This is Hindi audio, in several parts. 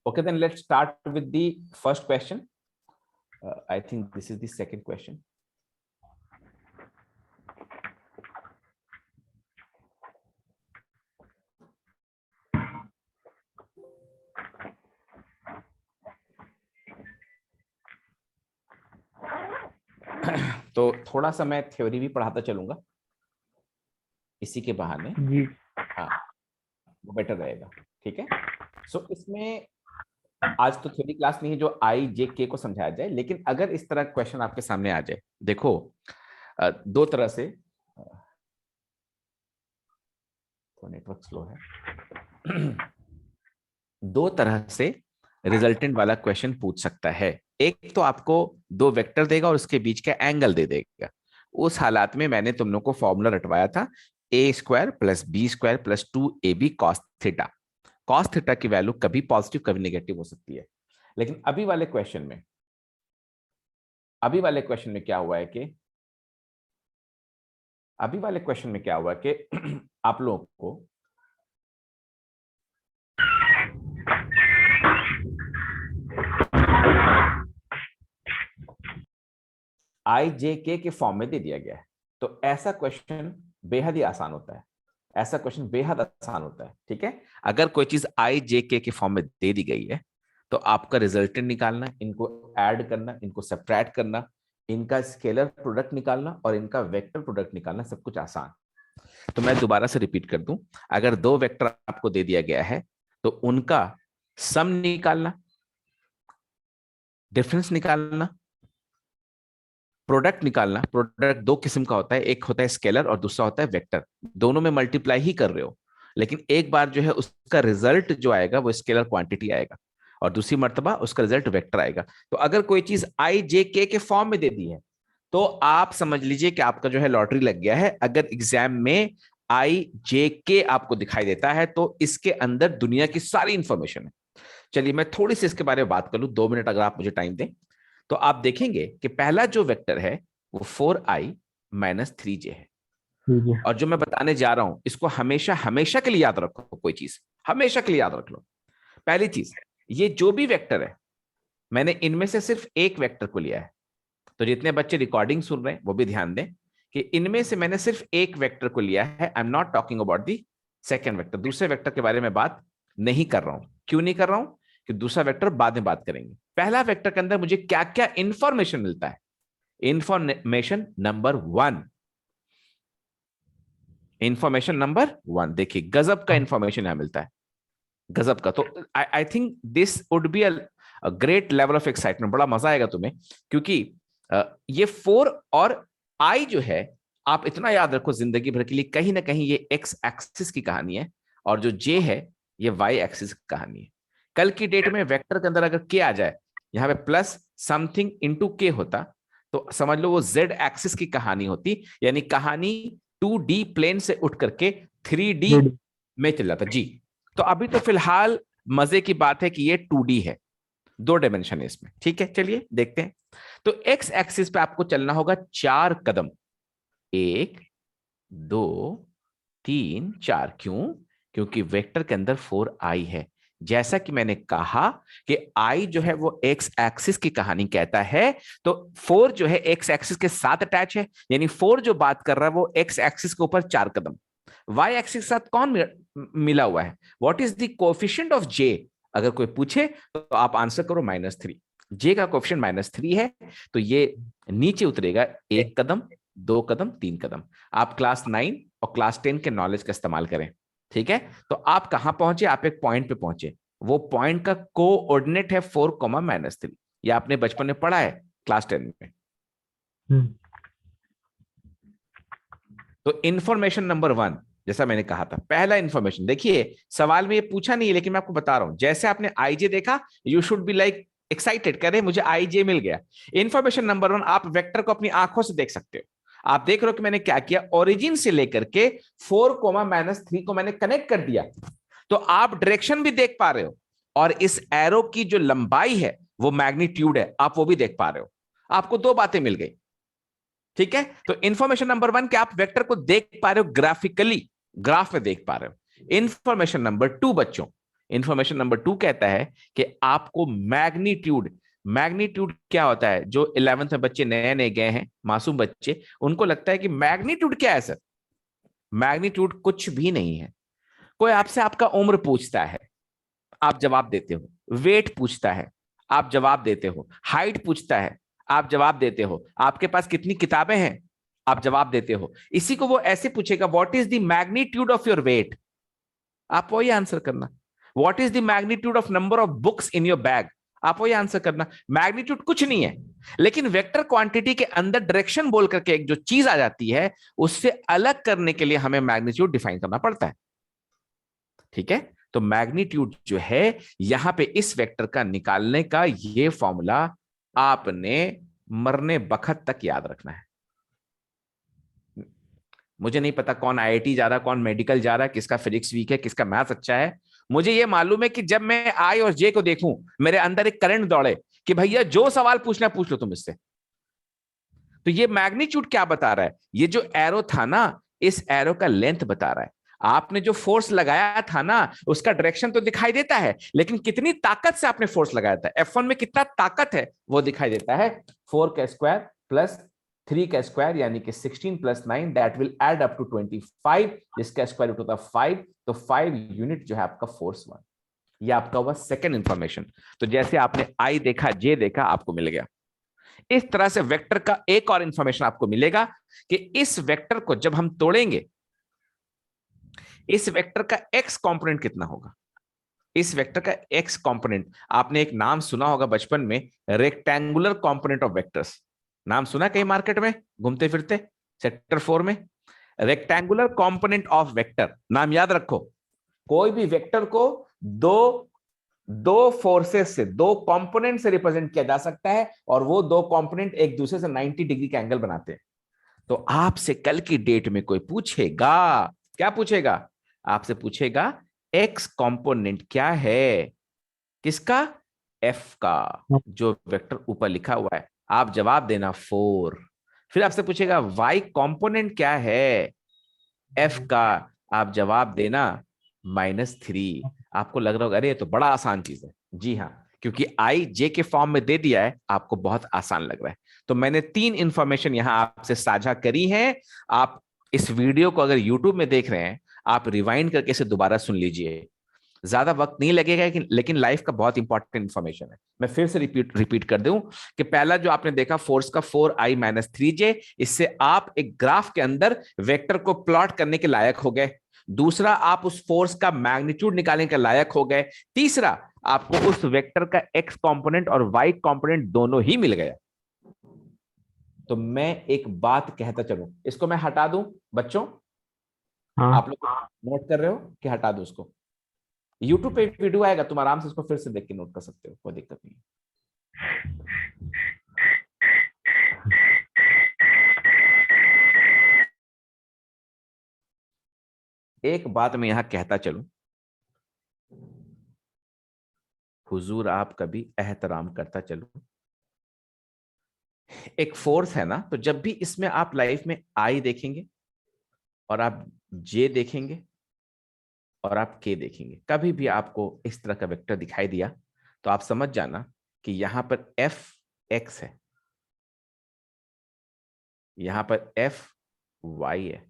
Okay, then let's start with the first question. I think this is the second question. तो थोड़ा सा मैं थ्योरी भी पढ़ाता चलूंगा इसी के बहाने जी। हाँ, वो बेटर रहेगा। ठीक है, सो इसमें आज तो थ्योरी क्लास नहीं है जो आई जे के को समझाया जाए, लेकिन अगर इस तरह क्वेश्चन आपके सामने आ जाए, देखो दो तरह से, तो नेटवर्क स्लो है, दो तरह से रिजल्टेंट वाला क्वेश्चन पूछ सकता है। एक तो आपको दो वेक्टर देगा और उसके बीच का एंगल दे देगा। उस हालात में मैंने तुम लोग को फॉर्मूला रटवाया था, A square plus B square plus 2ab cos theta. Cos theta की वैल्यू कभी पॉजिटिव कभी नेगेटिव हो सकती है। लेकिन अभी वाले क्वेश्चन में क्या हुआ है कि आप लोगों को आई जे के फॉर्म में दे दिया गया है। तो ऐसा क्वेश्चन बेहद ही आसान होता है, ठीक है, अगर कोई चीज आई जे के फॉर्म में दे दी गई है तो आपका रिजल्टेंट निकालना, इनको ऐड करना, इनको सब्ट्रैक्ट करना, इनका स्केलर प्रोडक्ट निकालना और इनका वेक्टर प्रोडक्ट निकालना, सब कुछ आसान। तो मैं दोबारा से रिपीट कर दूं, अगर दो वेक्टर आपको दे दिया गया है तो उनका सम निकालना, डिफरेंस निकालना, प्रोडक्ट निकालना। प्रोडक्ट दो किस्म का होता है, एक होता है स्केलर और दूसरा होता है वेक्टर। दोनों में मल्टीप्लाई ही कर रहे हो, लेकिन एक बार जो है उसका रिजल्ट जो आएगा वो स्केलर क्वांटिटी आएगा और दूसरी मर्तबा उसका रिजल्ट वेक्टर आएगा। तो अगर कोई चीज आई जे के फॉर्म में दे दी है तो आप समझ लीजिए कि आपका जो है लॉटरी लग गया है। अगर एग्जाम में आई जे के आपको दिखाई देता है तो इसके अंदर दुनिया की सारी इंफॉर्मेशन है। चलिए मैं थोड़ी सी इसके बारे में बात कर लूं, 2 मिनट अगर आप मुझे टाइम दें। तो आप देखेंगे कि पहला जो वेक्टर है वो 4i-3j है। जी। और जो मैं बताने जा रहा हूं इसको हमेशा हमेशा के लिए याद रखो, कोई चीज हमेशा के लिए याद रख लो। पहली चीज, ये जो भी वेक्टर है मैंने इनमें से सिर्फ एक वेक्टर को लिया है। तो जितने बच्चे रिकॉर्डिंग सुन रहे हैं वो भी ध्यान दें कि इनमें से मैंने सिर्फ एक वेक्टर को लिया है। I am not talking about the second vector. दूसरे वेक्टर के बारे में बात नहीं कर रहा हूं। क्यों नहीं कर रहा हूं? कि दूसरा वेक्टर बाद में बात करेंगे। पहला वेक्टर के अंदर मुझे क्या क्या इंफॉर्मेशन मिलता है। इंफॉर्मेशन नंबर 1, देखिए गजब का इंफॉर्मेशन यहां मिलता है, गजब का। तो I think this would be a great level of excitement. बड़ा मजा आएगा तुम्हें, क्योंकि ये 4 और आई जो है, आप इतना याद रखो जिंदगी भर के लिए, कहीं ना कहीं ये एक्स एक्सिस की कहानी है और जो जे है ये वाई एक्सिस की कहानी है। कल की डेट में वेक्टर के अंदर अगर के आ जाए, यहां पे प्लस समथिंग इंटू के होता, तो समझ लो वो जेड एक्सिस की कहानी होती। यानी कहानी 2D प्लेन से उठ करके 3D में चल जाता जी। तो अभी तो फिलहाल मजे की बात है कि ये 2D है, 2 डायमेंशन है इसमें। ठीक है, चलिए देखते हैं। तो एक्स एक्सिस पे आपको चलना होगा 4 कदम, 1 2 3 4। क्यों? क्योंकि वेक्टर के अंदर 4i है। जैसा कि मैंने कहा कि i जो है वो एक्स एक्सिस की कहानी कहता है, तो 4 जो है एक्स एक्सिस के साथ अटैच है। यानी 4 जो बात कर रहा है वो एक्स एक्सिस के ऊपर 4 कदम। वाई एक्सिस के साथ कौन मिला हुआ है? What is the coefficient of J? अगर कोई पूछे तो आप आंसर करो -3। जे का कोएफिशिएंट -3 है, तो ये नीचे उतरेगा 1 कदम, 2 कदम, 3 कदम। आप क्लास 9 और क्लास 10 के नॉलेज का इस्तेमाल करें। ठीक है, तो आप कहां पहुंचे? आप एक पॉइंट पे पहुंचे। वो पॉइंट का कोऑर्डिनेट है 4, -3। ये आपने बचपन में पढ़ा है क्लास 10 में। तो इंफॉर्मेशन नंबर 1, जैसा मैंने कहा था, पहला इंफॉर्मेशन देखिए, सवाल में ये पूछा नहीं है लेकिन मैं आपको बता रहा हूं। जैसे आपने आईजे देखा, you should be like excited, कह रहे मुझे आईजे मिल गया। इंफॉर्मेशन नंबर 1, आप वेक्टर को अपनी आंखों से देख सकते हो। आप देख रहे हो कि मैंने क्या किया, ओरिजिन से लेकर के 4, -3 को मैंने कनेक्ट कर दिया। तो आप डायरेक्शन भी देख पा रहे हो और इस एरो की जो लंबाई है वो मैग्नीट्यूड है, आप वो भी देख पा रहे हो। आपको दो बातें मिल गई। ठीक है, तो इंफॉर्मेशन नंबर 1 कि आप वेक्टर को देख पा रहे हो, ग्राफिकली ग्राफ में देख पा रहे हो। इंफॉर्मेशन नंबर 2 बच्चों, इंफॉर्मेशन नंबर 2 कहता है कि आपको मैग्नीट्यूड, मैग्नीट्यूड क्या होता है, जो 11th में बच्चे नए नए गए हैं, मासूम बच्चे, उनको लगता है कि मैग्नीट्यूड क्या है सर। मैग्नीट्यूड कुछ भी नहीं है। कोई आपसे आपका उम्र पूछता है, आप जवाब देते हो। वेट पूछता है, आप जवाब देते हो। हाइट पूछता है, आप जवाब देते हो। आपके पास कितनी किताबें हैं, आप जवाब देते हो। इसी को वो ऐसे पूछेगा, what is the magnitude of your weight, आप वही आंसर करना। What is the magnitude of number of books in your bag, आप वही आंसर करना। मैग्नीट्यूड कुछ नहीं है, लेकिन वेक्टर क्वांटिटी के अंदर डायरेक्शन बोल करके एक जो चीज आ जाती है, उससे अलग करने के लिए हमें मैग्नीट्यूड डिफाइन करना पड़ता है। ठीक है, तो मैग्नीट्यूड जो है यहां पे इस वेक्टर का निकालने का ये फॉर्मूला आपने मरने बखत तक याद रखना है। मुझे नहीं पता कौन आईआईटी जा रहा है, कौन मेडिकल जा रहा है, किसका फिजिक्स वीक है, किसका मैथ्स अच्छा है। मुझे ये मालूम है कि जब मैं आई और जे को देखूं, मेरे अंदर एक करंट दौड़े कि भैया जो सवाल पूछना पूछ लो तुम इससे। तो ये मैग्नीट्यूड क्या बता रहा है, ये जो एरो था ना, इस एरो का लेंथ बता रहा है। आपने जो फोर्स लगाया था ना, उसका डायरेक्शन तो दिखाई देता है, लेकिन कितनी ताकत से आपने फोर्स लगाया था, F1 में कितना ताकत है वो दिखाई देता है। 4 का स्क्वायर प्लस 3 का स्क्वायर यानी कि 16 plus 9 that will add up to 25, जिसका स्क्वायर रूट होता है 5, तो 5 यूनिट जो है आपका फोर्स 1। ये आपका हुआ सेकेंड इंफॉर्मेशन। तो जैसे आपने आई देखा, जे देखा, आपको मिल गया। इस तरह से वेक्टर का एक और इंफॉर्मेशन आपको मिलेगा कि इस वेक्टर को जब हम तोड़ेंगे, इस वेक्टर का एक्स कंपोनेंट कितना होगा। इस वेक्टर का एक्स कंपोनेंट, आपने एक नाम सुना होगा बचपन में, रेक्टेंगुलर कंपोनेंट ऑफ वेक्टर्स। नाम सुना कहीं मार्केट में घूमते फिरते, सेक्टर 4 में। रेक्टेंगुलर कंपोनेंट ऑफ वेक्टर, नाम याद रखो। कोई भी वेक्टर को दो दो फोर्सेस से, दो कंपोनेंट से रिप्रेजेंट किया जा सकता है, और वो दो कंपोनेंट एक दूसरे से 90 डिग्री का एंगल बनाते हैं। तो आपसे कल की डेट में कोई पूछेगा, क्या पूछेगा, आपसे पूछेगा एक्स कंपोनेंट क्या है, किसका, एफ का, जो वेक्टर ऊपर लिखा हुआ है। आप जवाब देना 4। फिर आपसे पूछेगा वाई कंपोनेंट क्या है, एफ का, आप जवाब देना -3। आपको लग रहा होगा अरे ये तो बड़ा आसान चीज है। जी हाँ, क्योंकि आई जे के फॉर्म में दे दिया है, आपको बहुत आसान लग रहा है। तो मैंने 3 इंफॉर्मेशन यहां आपसे साझा करी है। आप इस वीडियो को अगर यूट्यूब में देख रहे हैं, आप रिवाइंड करके इसे दोबारा सुन लीजिए। ज्यादा वक्त नहीं लगेगा, लेकिन लाइफ का बहुत इंपॉर्टेंट इंफॉर्मेशन है। मैं फिर से रिपीट कर दूं कि पहला जो आपने देखा फोर्स का 4i-3j, इससे आप एक ग्राफ के अंदर वेक्टर को प्लॉट करने के लायक हो गए। दूसरा, आप उस फोर्स का मैग्नीट्यूड निकालने के लायक हो गए। तीसरा, आपको उस वेक्टर का एक्स कंपोनेंट और वाई कंपोनेंट दोनों ही मिल गया। तो मैं एक बात कहता चलूं, इसको मैं हटा दूं बच्चों, हाँ। आप लोग नोट कर रहे हो कि हटा दूं उसको। यूट्यूब पे एक वीडियो आएगा, तुम आराम से उसको फिर से देख के नोट कर सकते हो, कोई दिक्कत नहीं है। एक बात मैं यहां कहता चलूं, हुजूर आप कभी एहतराम करता चलूं। एक फोर्स है ना, तो जब भी इसमें आप लाइफ में आई देखेंगे, और आप जे देखेंगे, और आप के देखेंगे, कभी भी आपको इस तरह का वेक्टर दिखाई दिया, तो आप समझ जाना कि यहां पर एफ एक्स है, यहां पर एफ वाई है,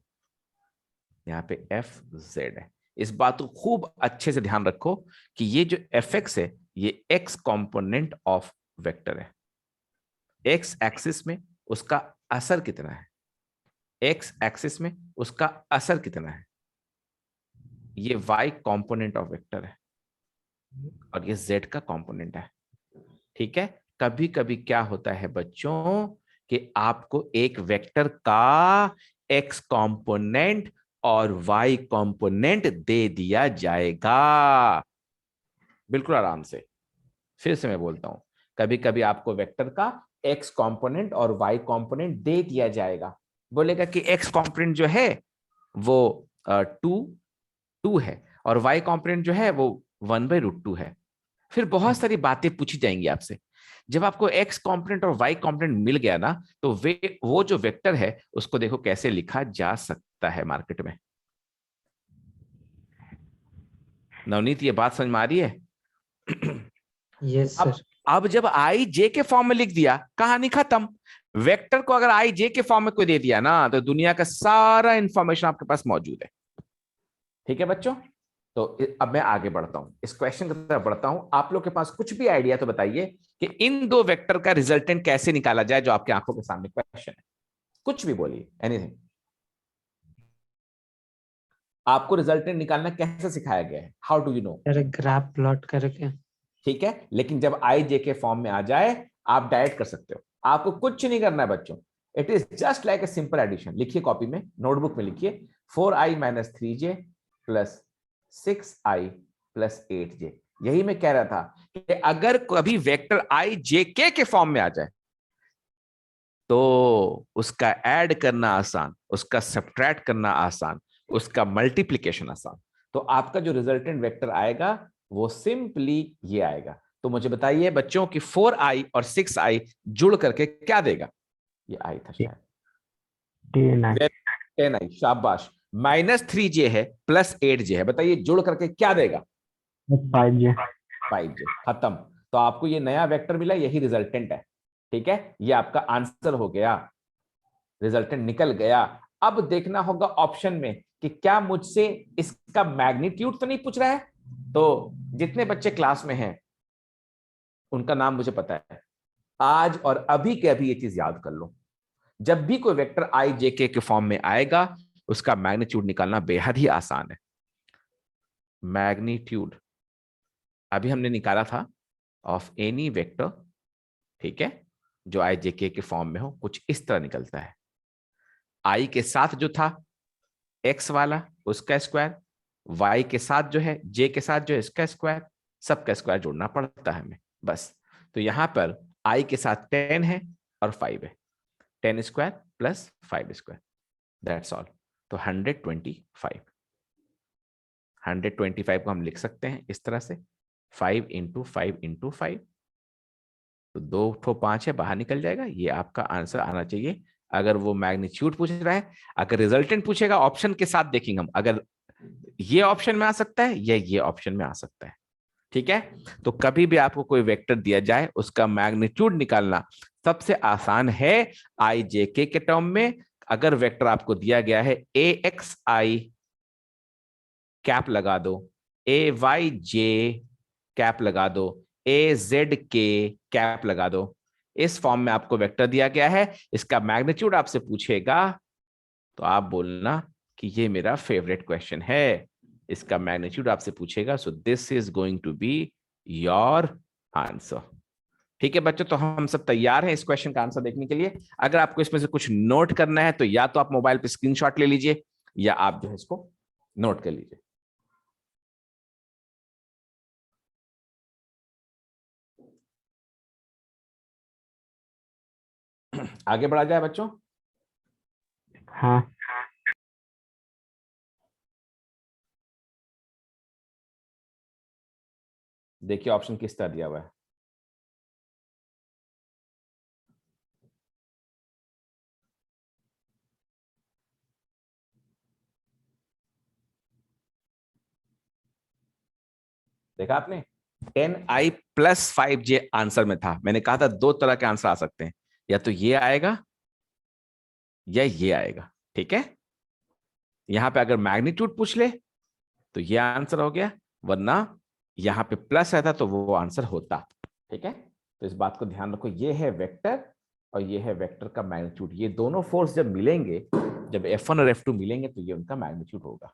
यहाँ पे एफ जेड है। इस बात को खूब अच्छे से ध्यान रखो कि ये जो एफ एक्स है, ये एक्स कंपोनेंट ऑफ वेक्टर है। एक्स एक्सिस में उसका असर कितना है, एक्स एक्सिस में उसका असर कितना है, ये वाई कंपोनेंट ऑफ वेक्टर है, और ये जेड का कंपोनेंट है। ठीक है, कभी कभी क्या होता है बच्चों कि आपको एक वेक्टर का एक्स कंपोनेंट और वाई कंपोनेंट दे दिया जाएगा, बिल्कुल आराम से। फिर से मैं बोलता हूं, कभी कभी आपको वेक्टर का एक्स कंपोनेंट और वाई कंपोनेंट दे दिया जाएगा। बोलेगा कि एक्स कंपोनेंट जो है वो 2 है, और वाई कंपोनेंट जो है वो 1/√2 है। फिर बहुत सारी बातें पूछी जाएंगी आपसे। जब आपको एक्स कंपोनेंट और वाई कंपोनेंट मिल गया ना, तो वो जो वेक्टर है उसको देखो कैसे लिखा जा सकता है मार्केट में। नवनीत ये बात समझ में आ रही है? Yes sir. अब जब आई जे के फॉर्म में लिख दिया, कहानी खत्म। वेक्टर को अगर आई जे के फॉर्म में कोई दे दिया ना, तो दुनिया का सारा इंफॉर्मेशन आपके पास मौजूद है। ठीक है बच्चों, तो अब मैं आगे बढ़ता हूं, इस क्वेश्चन की तरफ बढ़ता हूं। आप लोग के पास कुछ भी आइडिया तो बताइए कि इन दो वेक्टर का रिजल्टेंट कैसे निकाला जाए, जो आपकी आंखों के सामने क्वेश्चन है। कुछ भी बोलिए, एनीथिंग। आपको रिजल्टेंट निकालना कैसे सिखाया गया है? How do you know? Sir graph plot करके। ठीक है, लेकिन जब आई जे के फॉर्म में आ जाए, आप डायरेक्ट कर सकते हो। आपको कुछ नहीं करना है बच्चों, it is just like a simple addition. लिखिए कॉपी में, नोटबुक में लिखिए 4i minus 3j plus 6i plus 8j। यही मैं कह रहा था कि अगर कभी वेक्टर आई जे के फॉर्म में आ जाए, तो उसका ऐड करना आसान, उसका सब्ट्रैक्ट करना आसान, उसका मल्टीप्लिकेशन आसान। तो आपका जो रिजल्टेंट वेक्टर आएगा वो सिंपली ये आएगा। तो मुझे बताइए बच्चों कि 4i और 6i जुड़ करके क्या देगा? ये आई था शायद, 10i। शाबाश। माइनस 3j है प्लस 8j है, बताइए जुड़ करके क्या देगा? 5J। 5j। खत्म। तो आपको ये नया वेक्टर मिला, यही रिजल्टेंट है। ठीक है, ये आपका आंसर हो गया, रिजल्टेंट निकल गया। अब देखना होगा ऑप्शन में कि क्या मुझसे इसका मैग्नीट्यूड तो नहीं पूछ रहा है। तो जितने बच्चे क्लास में हैं उनका नाम मुझे पता है, आज और अभी के अभी ये चीज याद कर लो। जब भी कोई वेक्टर आई जे के फॉर्म में आएगा, उसका मैग्नीट्यूड निकालना बेहद ही आसान है। मैग्नीट्यूड अभी हमने निकाला था ऑफ एनी वेक्टर, ठीक है, जो आई जे के फॉर्म में हो, कुछ इस तरह निकलता है। आई के साथ जो था एक्स वाला, उसका स्क्वायर, वाई के साथ जो है, जे के साथ जो है इसका स्क्वायर, सबका स्क्वायर जोड़ना पड़ता है हमें, बस। तो यहां पर आई के साथ 10 है और 5 है, 10 square plus 5 square, that's all. तो 125, 125 को हम लिख सकते हैं इस तरह से, 5 इंटू 5 इंटू 5। तो 2 5 है, बाहर निकल जाएगा। ये आपका आंसर आना चाहिए। अगर वो मैग्नीट्यूड पूछ रहा है, अगर रिजल्टेंट पूछेगा ऑप्शन के साथ देखेंगे हम, अगर ये ऑप्शन में आ सकता है या ये ऑप्शन में आ सकता है। ठीक है, तो कभी भी आपको कोई वेक्टर दिया जाए, उसका मैग्नीट्यूड निकालना सबसे आसान है आई जे के टर्म में। अगर वेक्टर आपको दिया गया है ए एक्स आई, कैप लगा दो, ए वाई जे कैप लगा दो, ए जेड के कैप लगा दो, इस फॉर्म में आपको वेक्टर दिया गया है, इसका मैग्नीट्यूड आपसे पूछेगा, तो आप बोलना कि ये मेरा फेवरेट क्वेश्चन है। इसका मैग्नीट्यूड आपसे पूछेगा, so this is going to be your answer. ठीक है बच्चों, तो हम सब तैयार हैं इस क्वेश्चन का आंसर देखने के लिए। अगर आपको इसमें से कुछ नोट करना है, तो या तो आप मोबाइल पे स्क्रीनशॉट ले लीजिए, या आप जो है इसको नोट कर लीजिए। आगे बढ़ा जाए बच्चों? हाँ देखिए ऑप्शन किस तरह दिया हुआ है। देखा आपने, 10i प्लस 5j आंसर में था। मैंने कहा था दो तरह के आंसर आ सकते हैं, या तो ये आएगा या ये आएगा। ठीक है, यहां पे अगर मैग्नीट्यूड पूछ ले तो ये आंसर हो गया, वरना यहां पे प्लस रहता तो वो आंसर होता। ठीक है, तो इस बात को ध्यान रखो, ये है वेक्टर और ये है वेक्टर का मैग्नीट्यूड। ये दोनों फोर्स जब मिलेंगे, जब F1 और F2 मिलेंगे, तो ये उनका मैग्नीट्यूड होगा।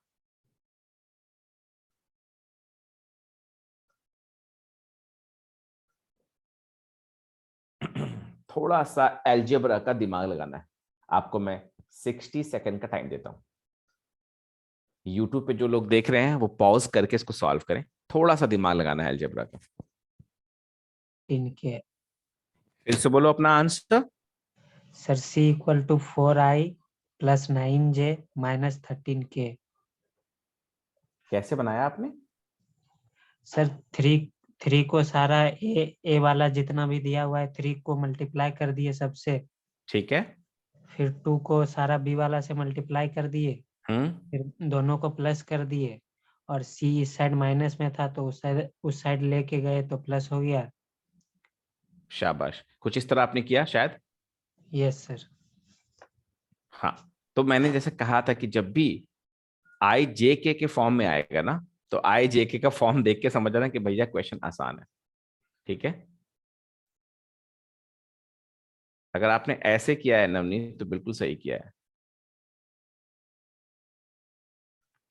थोड़ा सा एल्जेब्रा का दिमाग लगाना है आपको। मैं 60 सेकंड का टाइम देता हूं। यूट्यूब पे जो लोग देख रहे हैं वो पॉज करके इसको सॉल्व करें, थोड़ा सा दिमाग लगाना है एल्जेब्रा का। इनके। फिर से बोलो अपना answer. Sir C equal to 4i plus 9J minus 13K। कैसे बनाया आपने? सर थ्री को सारा ए वाला जितना भी दिया हुआ है 3 को मल्टीप्लाई कर दिए सबसे, ठीक है। फिर 2 को सारा बी वाला से मल्टीप्लाई कर दिए, हम्म। फिर दोनों को प्लस कर दिए, और सी इस साइड माइनस में था, तो उस साइड लेके गए तो प्लस हो गया। शाबाश, कुछ इस तरह आपने किया शायद। Yes sir. हाँ, तो मैंने जैसे कहा था कि जब भी आई जे के फॉर्म में आएगा ना, तो आई जे के का फॉर्म देख के समझ जाना कि भैया क्वेश्चन आसान है। ठीक है, अगर आपने ऐसे किया है नवनीत तो बिल्कुल सही किया है।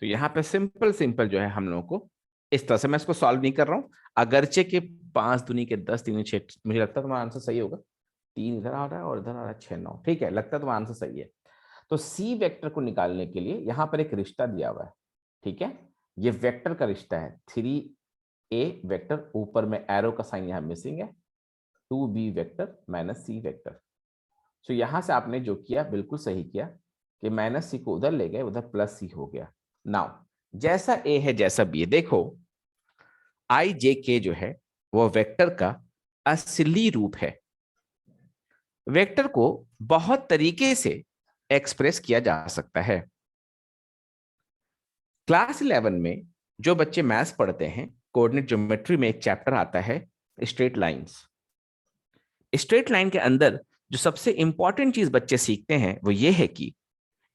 तो यहाँ पे सिंपल सिंपल जो है हम लोगों को इस तरह से, मैं इसको सॉल्व नहीं कर रहा हूं, अगरचे के 5 दूनी के 10 तीन 6, मुझे लगता है तुम्हारा आंसर सही होगा। 3 इधर आ रहा है और इधर आ रहा है 6 9, ठीक है, लगता है तुम्हारा आंसर सही है। तो सी वेक्टर को निकालने के लिए यहाँ पर एक रिश्ता दिया हुआ है। ठीक है, ये वेक्टर का रिश्ता है। 3a वेक्टर, ऊपर में एरो का साइन यहाँ मिसिंग है, 2b vector minus C vector. तो यहां से आपने जो किया बिल्कुल सही किया कि माइनस सी को उधर ले गए, उधर प्लस सी हो गया। नाउ जैसा ए है जैसा बी है, देखो आई जे के जो है वो वेक्टर का असली रूप है। वेक्टर को बहुत तरीके से एक्सप्रेस किया जा सकता है। क्लास 11 में जो बच्चे मैथ्स पढ़ते हैं, कोऑर्डिनेट ज्योमेट्री में एक चैप्टर आता है स्ट्रेट लाइंस। स्ट्रेट लाइन के अंदर जो सबसे इंपॉर्टेंट चीज बच्चे सीखते हैं वो ये है कि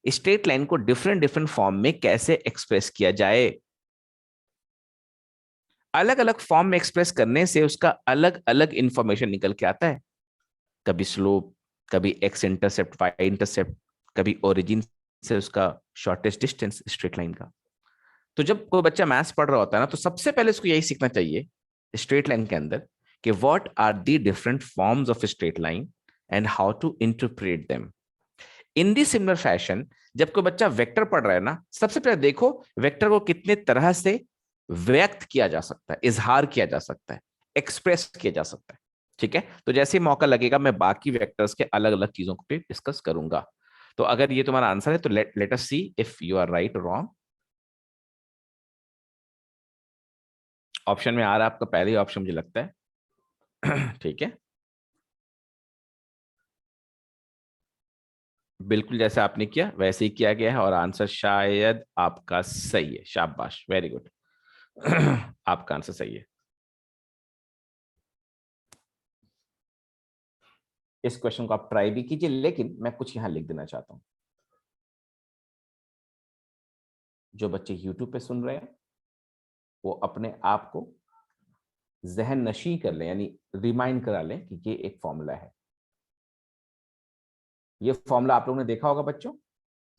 स्ट्रेट लाइन को डिफरेंट डिफरेंट फॉर्म में कैसे एक्सप्रेस किया जाए। अलग अलग फॉर्म में एक्सप्रेस करने से उसका अलग अलग इंफॉर्मेशन निकल के आता है। कभी स्लोप, कभी एक्स इंटरसेप्ट, वाई इंटरसेप्ट, कभी ओरिजिन से उसका शॉर्टेस्ट डिस्टेंस स्ट्रेट लाइन का। तो जब कोई बच्चा मैथ्स पढ़ रहा होता है ना, तो सबसे पहले उसको यही सीखना चाहिए स्ट्रेट लाइन के अंदर कि what are the different forms of straight line and how to interpret them. In the similar fashion जब कोई बच्चा वेक्टर पढ़ रहा है ना, सबसे पहले देखो वेक्टर को कितने तरह से व्यक्त किया जा सकता है, इजहार किया जा सकता है, एक्सप्रेस किया जा सकता है। ठीक है, तो जैसे ही मौका लगेगा मैं बाकी वेक्टर्स के अलग अलग चीजों पे डिस्कस करूंगा। तो अगर ये तुम्हारा आंसर है तो let us see if you are right और रॉन्ग। ऑप्शन में आ रहा है आपका पहले ही ऑप्शन मुझे लगता है। ठीक है, बिल्कुल जैसे आपने किया वैसे ही किया गया है और आंसर शायद आपका सही है। शाबाश, वेरी गुड। आपका आंसर सही है। इस क्वेश्चन को आप ट्राई भी कीजिए, लेकिन मैं कुछ यहां लिख देना चाहता हूं। जो बच्चे YouTube पे सुन रहे हैं वो अपने आप को जहन नशी कर लें, यानी रिमाइंड करा लें कि ये एक फॉर्मूला है। ये फॉर्मूला आप लोगों ने देखा होगा बच्चों,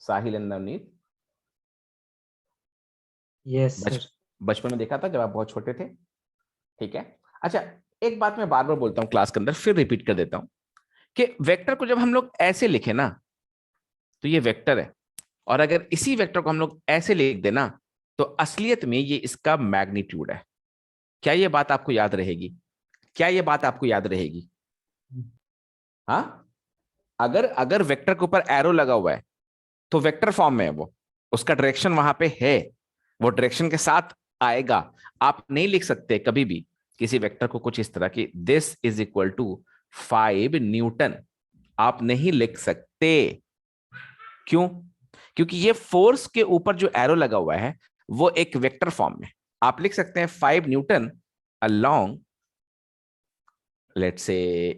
Sahil and Navneet. Yes sir. बचपन में देखा था जब आप बहुत छोटे थे। ठीक है, अच्छा, एक बात मैं बार बार बोलता हूं क्लास के अंदर, फिर रिपीट कर देता हूं कि वेक्टर को जब हम लोग ऐसे लिखे ना तो ये वेक्टर है, और अगर इसी वेक्टर को हम लोग ऐसे लिख देना तो असलियत में ये इसका मैग्नीट्यूड है। क्या ये बात आपको याद रहेगी? क्या ये बात आपको याद रहेगी? हाँ, अगर अगर वेक्टर के ऊपर एरो लगा हुआ है तो वेक्टर फॉर्म में है वो, उसका डायरेक्शन वहां पे है, वो डायरेक्शन के साथ आएगा। आप नहीं लिख सकते कभी भी किसी वेक्टर को कुछ इस तरह की this is equal to 5 newton, आप नहीं लिख सकते। क्यों? क्योंकि ये फोर्स के ऊपर जो एरो लगा हुआ है वो एक वेक्टर फॉर्म में। आप लिख सकते हैं 5 Newton along let's say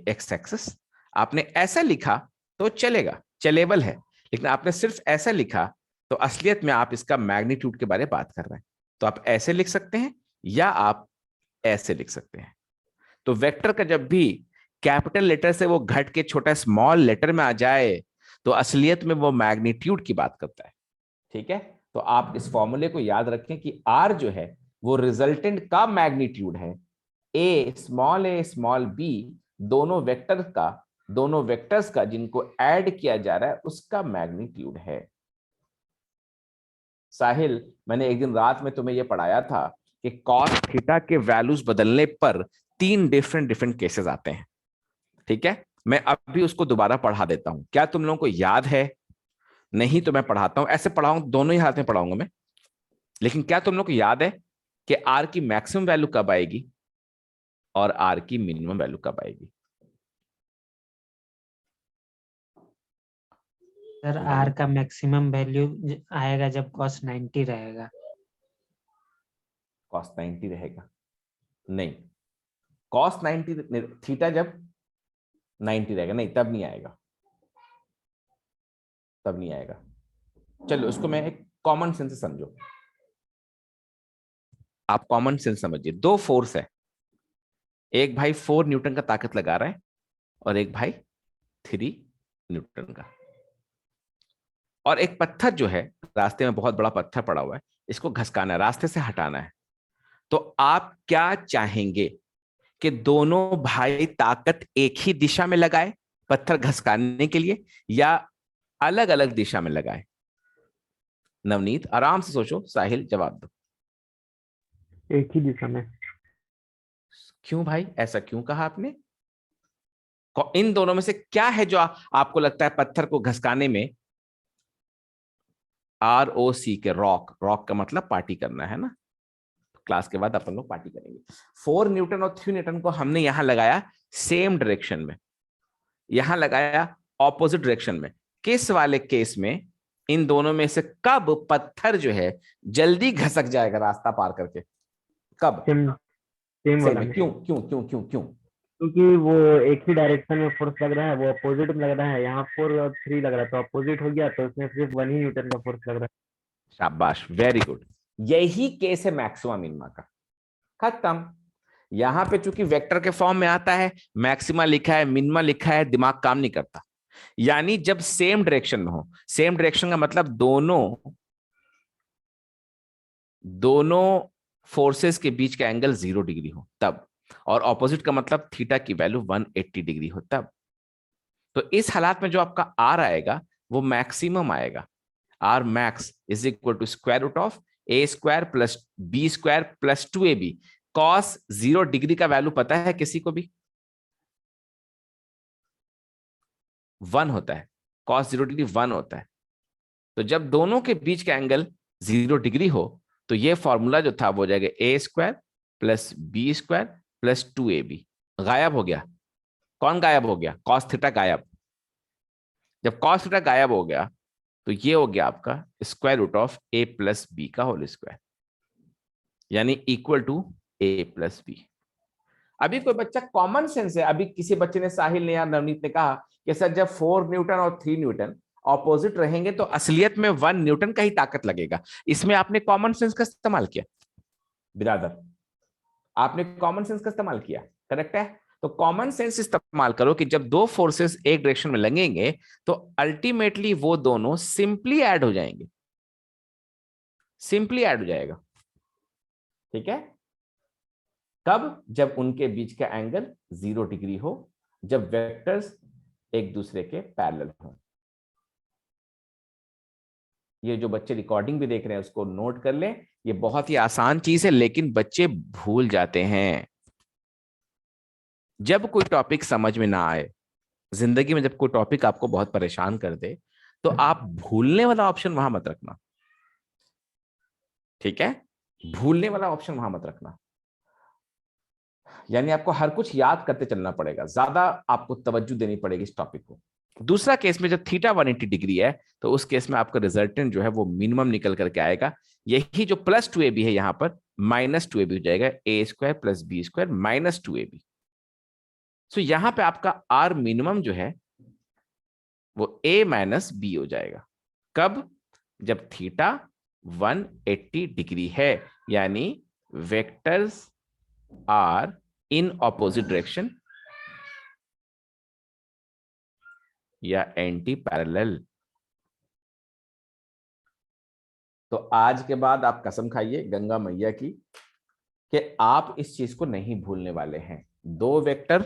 x axis. आपने ऐसा लिखा तो चलेगा, चलेबल है, लेकिन आपने सिर्फ ऐसा लिखा तो असलियत में आप इसका मैग्नीट्यूड के बारे में बात कर रहे हैं। तो आप ऐसे लिख सकते हैं या आप ऐसे लिख सकते हैं। तो वेक्टर का जब भी कैपिटल लेटर से वो घट के छोटा स्मॉल लेटर में आ जाए तो असलियत में वो मैग्नीट्यूड की बात करता है। ठीक है, तो आप इस फॉर्मूले को याद रखें कि आर जो है वो रिजल्टेंट का मैग्नीट्यूड है। ए स्मॉल बी दोनों वेक्टर का, दोनों वेक्टर्स का जिनको ऐड किया जा रहा है उसका मैग्नीट्यूड है। साहिल, मैंने एक दिन रात में तुम्हें यह पढ़ाया था कि कॉस थीटा के वैल्यूज बदलने पर 3 डिफरेंट डिफरेंट केसेस आते हैं। ठीक है, मैं अभी उसको दोबारा पढ़ा देता हूं, क्या तुम लोगों को याद है? नहीं तो मैं पढ़ाता हूं, ऐसे पढ़ाऊंगा, दोनों ही हाथ में पढ़ाऊंगा मैं। लेकिन क्या तुम लोग को याद है कि आर की मैक्सिमम वैल्यू कब आएगी और आर की मिनिमम वैल्यू कब आएगी? सर आर का मैक्सिमम वैल्यू आएगा जब कॉस 90 रहेगा। cos 90 रहेगा, नहीं cos 90 थीटा जब 90 रहेगा, नहीं तब नहीं आएगा, तब नहीं आएगा। चलो उसको मैं एक कॉमन सेंस से समझो, आप कॉमन सेंस समझिए। दो फोर्स है, एक भाई 4 न्यूटन का ताकत लगा रहा है और एक भाई 3 न्यूटन का, और एक पत्थर जो है रास्ते में, बहुत बड़ा पत्थर पड़ा हुआ है, इसको घसकाना है, रास्ते से हटाना है। तो आप क्या चाहेंगे कि दोनों भाई ताकत एक ही दिशा में लगाए पत्थर घसकाने के लिए, या अलग अलग दिशा में लगाए? नवनीत आराम से सोचो, साहिल जवाब दो। एक ही दिशा में। क्यों भाई, ऐसा क्यों कहा आपने? इन दोनों में से क्या है जो आपको लगता है पत्थर को घसकाने में, ROC के रॉक, रॉक का मतलब पार्टी करना है ना, क्लास के बाद अपन लोग पार्टी करेंगे। 4 न्यूटन और 3 न्यूटन को हमने यहां लगाया सेम डायरेक्शन में, यहां लगाया ऑपोजिट डायरेक्शन में। किस वाले केस में इन दोनों में से कब पत्थर जो है जल्दी घसक जाएगा रास्ता पार करके? कब? सेम सेम वाला में। में। क्यों क्यों क्यों क्यों क्यों? क्योंकि वो एक ही डायरेक्शन में फोर्स लग रहा है, वो अपोजिट में लग रहा है, यहाँ 4 और 3 लग रहा है तो अपोजिट हो गया, तो उसमें सिर्फ 1 ही न्यूटन का फोर्स लग रहा है। शाबाश, वेरी गुड। यही केस है मैक्सिमा मिनिमा का। खत्म। यहां पे चूंकि वेक्टर के फॉर्म में आता है, मैक्सिमा लिखा है, मिनिमा लिखा है, दिमाग काम नहीं करता। यानी जब सेम डायरेक्शन में हो, सेम डायरेक्शन का मतलब दोनों फोर्सेस के बीच का एंगल 0 डिग्री हो तब, और ऑपोजिट का मतलब थीटा की वैल्यू 180 डिग्री हो तब। तो इस हालात में जो आपका आर आएगा वो मैक्सिमम आएगा। R max is equal to square root of A square plus B square plus 2ab। Cos 0 degree का वैल्यू पता है किसी को भी? 1 होता है। कॉस 0 डिग्री 1 होता है। तो जब दोनों के बीच का एंगल 0 डिग्री हो तो ये फॉर्मूला जो था वो हो जाएगा A square plus B square plus 2ab। गायब हो गया। कौन गायब हो गया? कॉस थीटा गायब। जब कॉस थीटा गायब हो गया तो ये हो गया आपका square root of a plus b का होल स्क्वायर, यानी equal to a plus b. अभी कोई बच्चा कॉमन सेंस है, अभी किसी बच्चे ने, साहिल ने या नवनीत ने कहा कि सर जब 4 न्यूटन और 3 न्यूटन ऑपोजिट रहेंगे तो असलियत में 1 न्यूटन का ही ताकत लगेगा। इसमें आपने कॉमन सेंस का इस्तेमाल किया बिरादर, आपने कॉमन सेंस का इस्तेमाल किया, करेक्ट है। तो कॉमन सेंस इस्तेमाल करो कि जब दो फोर्सेस एक डायरेक्शन में लगेंगे तो अल्टीमेटली वो दोनों सिंपली ऐड हो जाएंगे, सिंपली ऐड हो जाएगा। ठीक है? कब? जब उनके बीच का एंगल 0 डिग्री हो, जब वेक्टर्स एक दूसरे के पैरेलल हो। ये जो बच्चे रिकॉर्डिंग भी देख रहे हैं उसको नोट कर लें, ये बहुत ही आसान चीज है लेकिन बच्चे भूल जाते हैं। जब कोई टॉपिक समझ में ना आए, जिंदगी में जब कोई टॉपिक आपको बहुत परेशान कर दे, तो आप भूलने वाला ऑप्शन वहां मत रखना। ठीक है? भूलने वाला ऑप्शन वहां मत रखना। यानी आपको हर कुछ याद करते चलना पड़ेगा, ज्यादा आपको तवज्जो देनी पड़ेगी इस टॉपिक को। दूसरा केस में जब थीटा 180 डिग्री है तो उस केस में आपका रिजल्टेंट जो है वो मिनिमम निकल करके आएगा। यही जो प्लस 2ab है यहां पर माइनस 2ab हो जाएगा, A square plus B square minus 2ab। So यहां पे आपका आर मिनिमम जो है वो a माइनस बी हो जाएगा। कब? जब थीटा 180 डिग्री है, यानी vectors are in opposite direction या एंटी पैरेलल। तो आज के बाद आप कसम खाइए गंगा मैया की कि आप इस चीज को नहीं भूलने वाले हैं। दो वेक्टर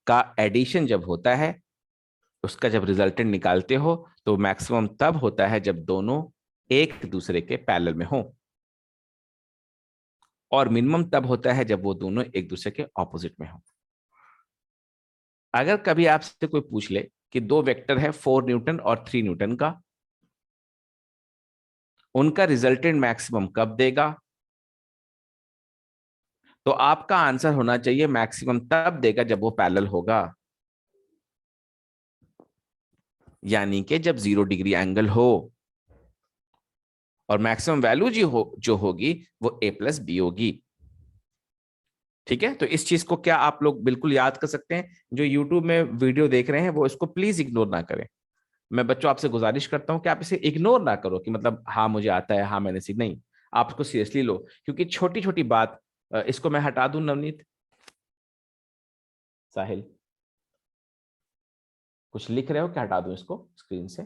का एडिशन जब होता है, उसका जब रिजल्टेंट निकालते हो तो मैक्सिमम तब होता है जब दोनों एक दूसरे के पैरेलल में हो, और मिनिमम तब होता है जब वो दोनों एक दूसरे के ऑपोजिट में हो। अगर कभी आपसे कोई पूछ ले कि दो वेक्टर है 4 न्यूटन और 3 न्यूटन का, उनका रिजल्टेंट मैक्सिमम कब देगा, तो आपका आंसर होना चाहिए मैक्सिमम तब देगा जब वो पैरेलल होगा, यानी कि जब 0 डिग्री एंगल हो। और मैक्सिमम वैल्यू जो होगी वो a प्लस बी होगी। ठीक है, तो इस चीज को क्या आप लोग बिल्कुल याद कर सकते हैं? जो यूट्यूब में वीडियो देख रहे हैं वो इसको प्लीज इग्नोर ना करें। मैं बच्चों आपसे गुजारिश करता हूं कि आप इसे इग्नोर ना करो कि मतलब हाँ मुझे आता है, हाँ मैंने सीख, नहीं, आप इसको सीरियसली लो, क्योंकि छोटी छोटी बात। इसको मैं हटा दूं नवनीत, साहिल, कुछ लिख रहे हो क्या? हटा दूं इसको स्क्रीन से?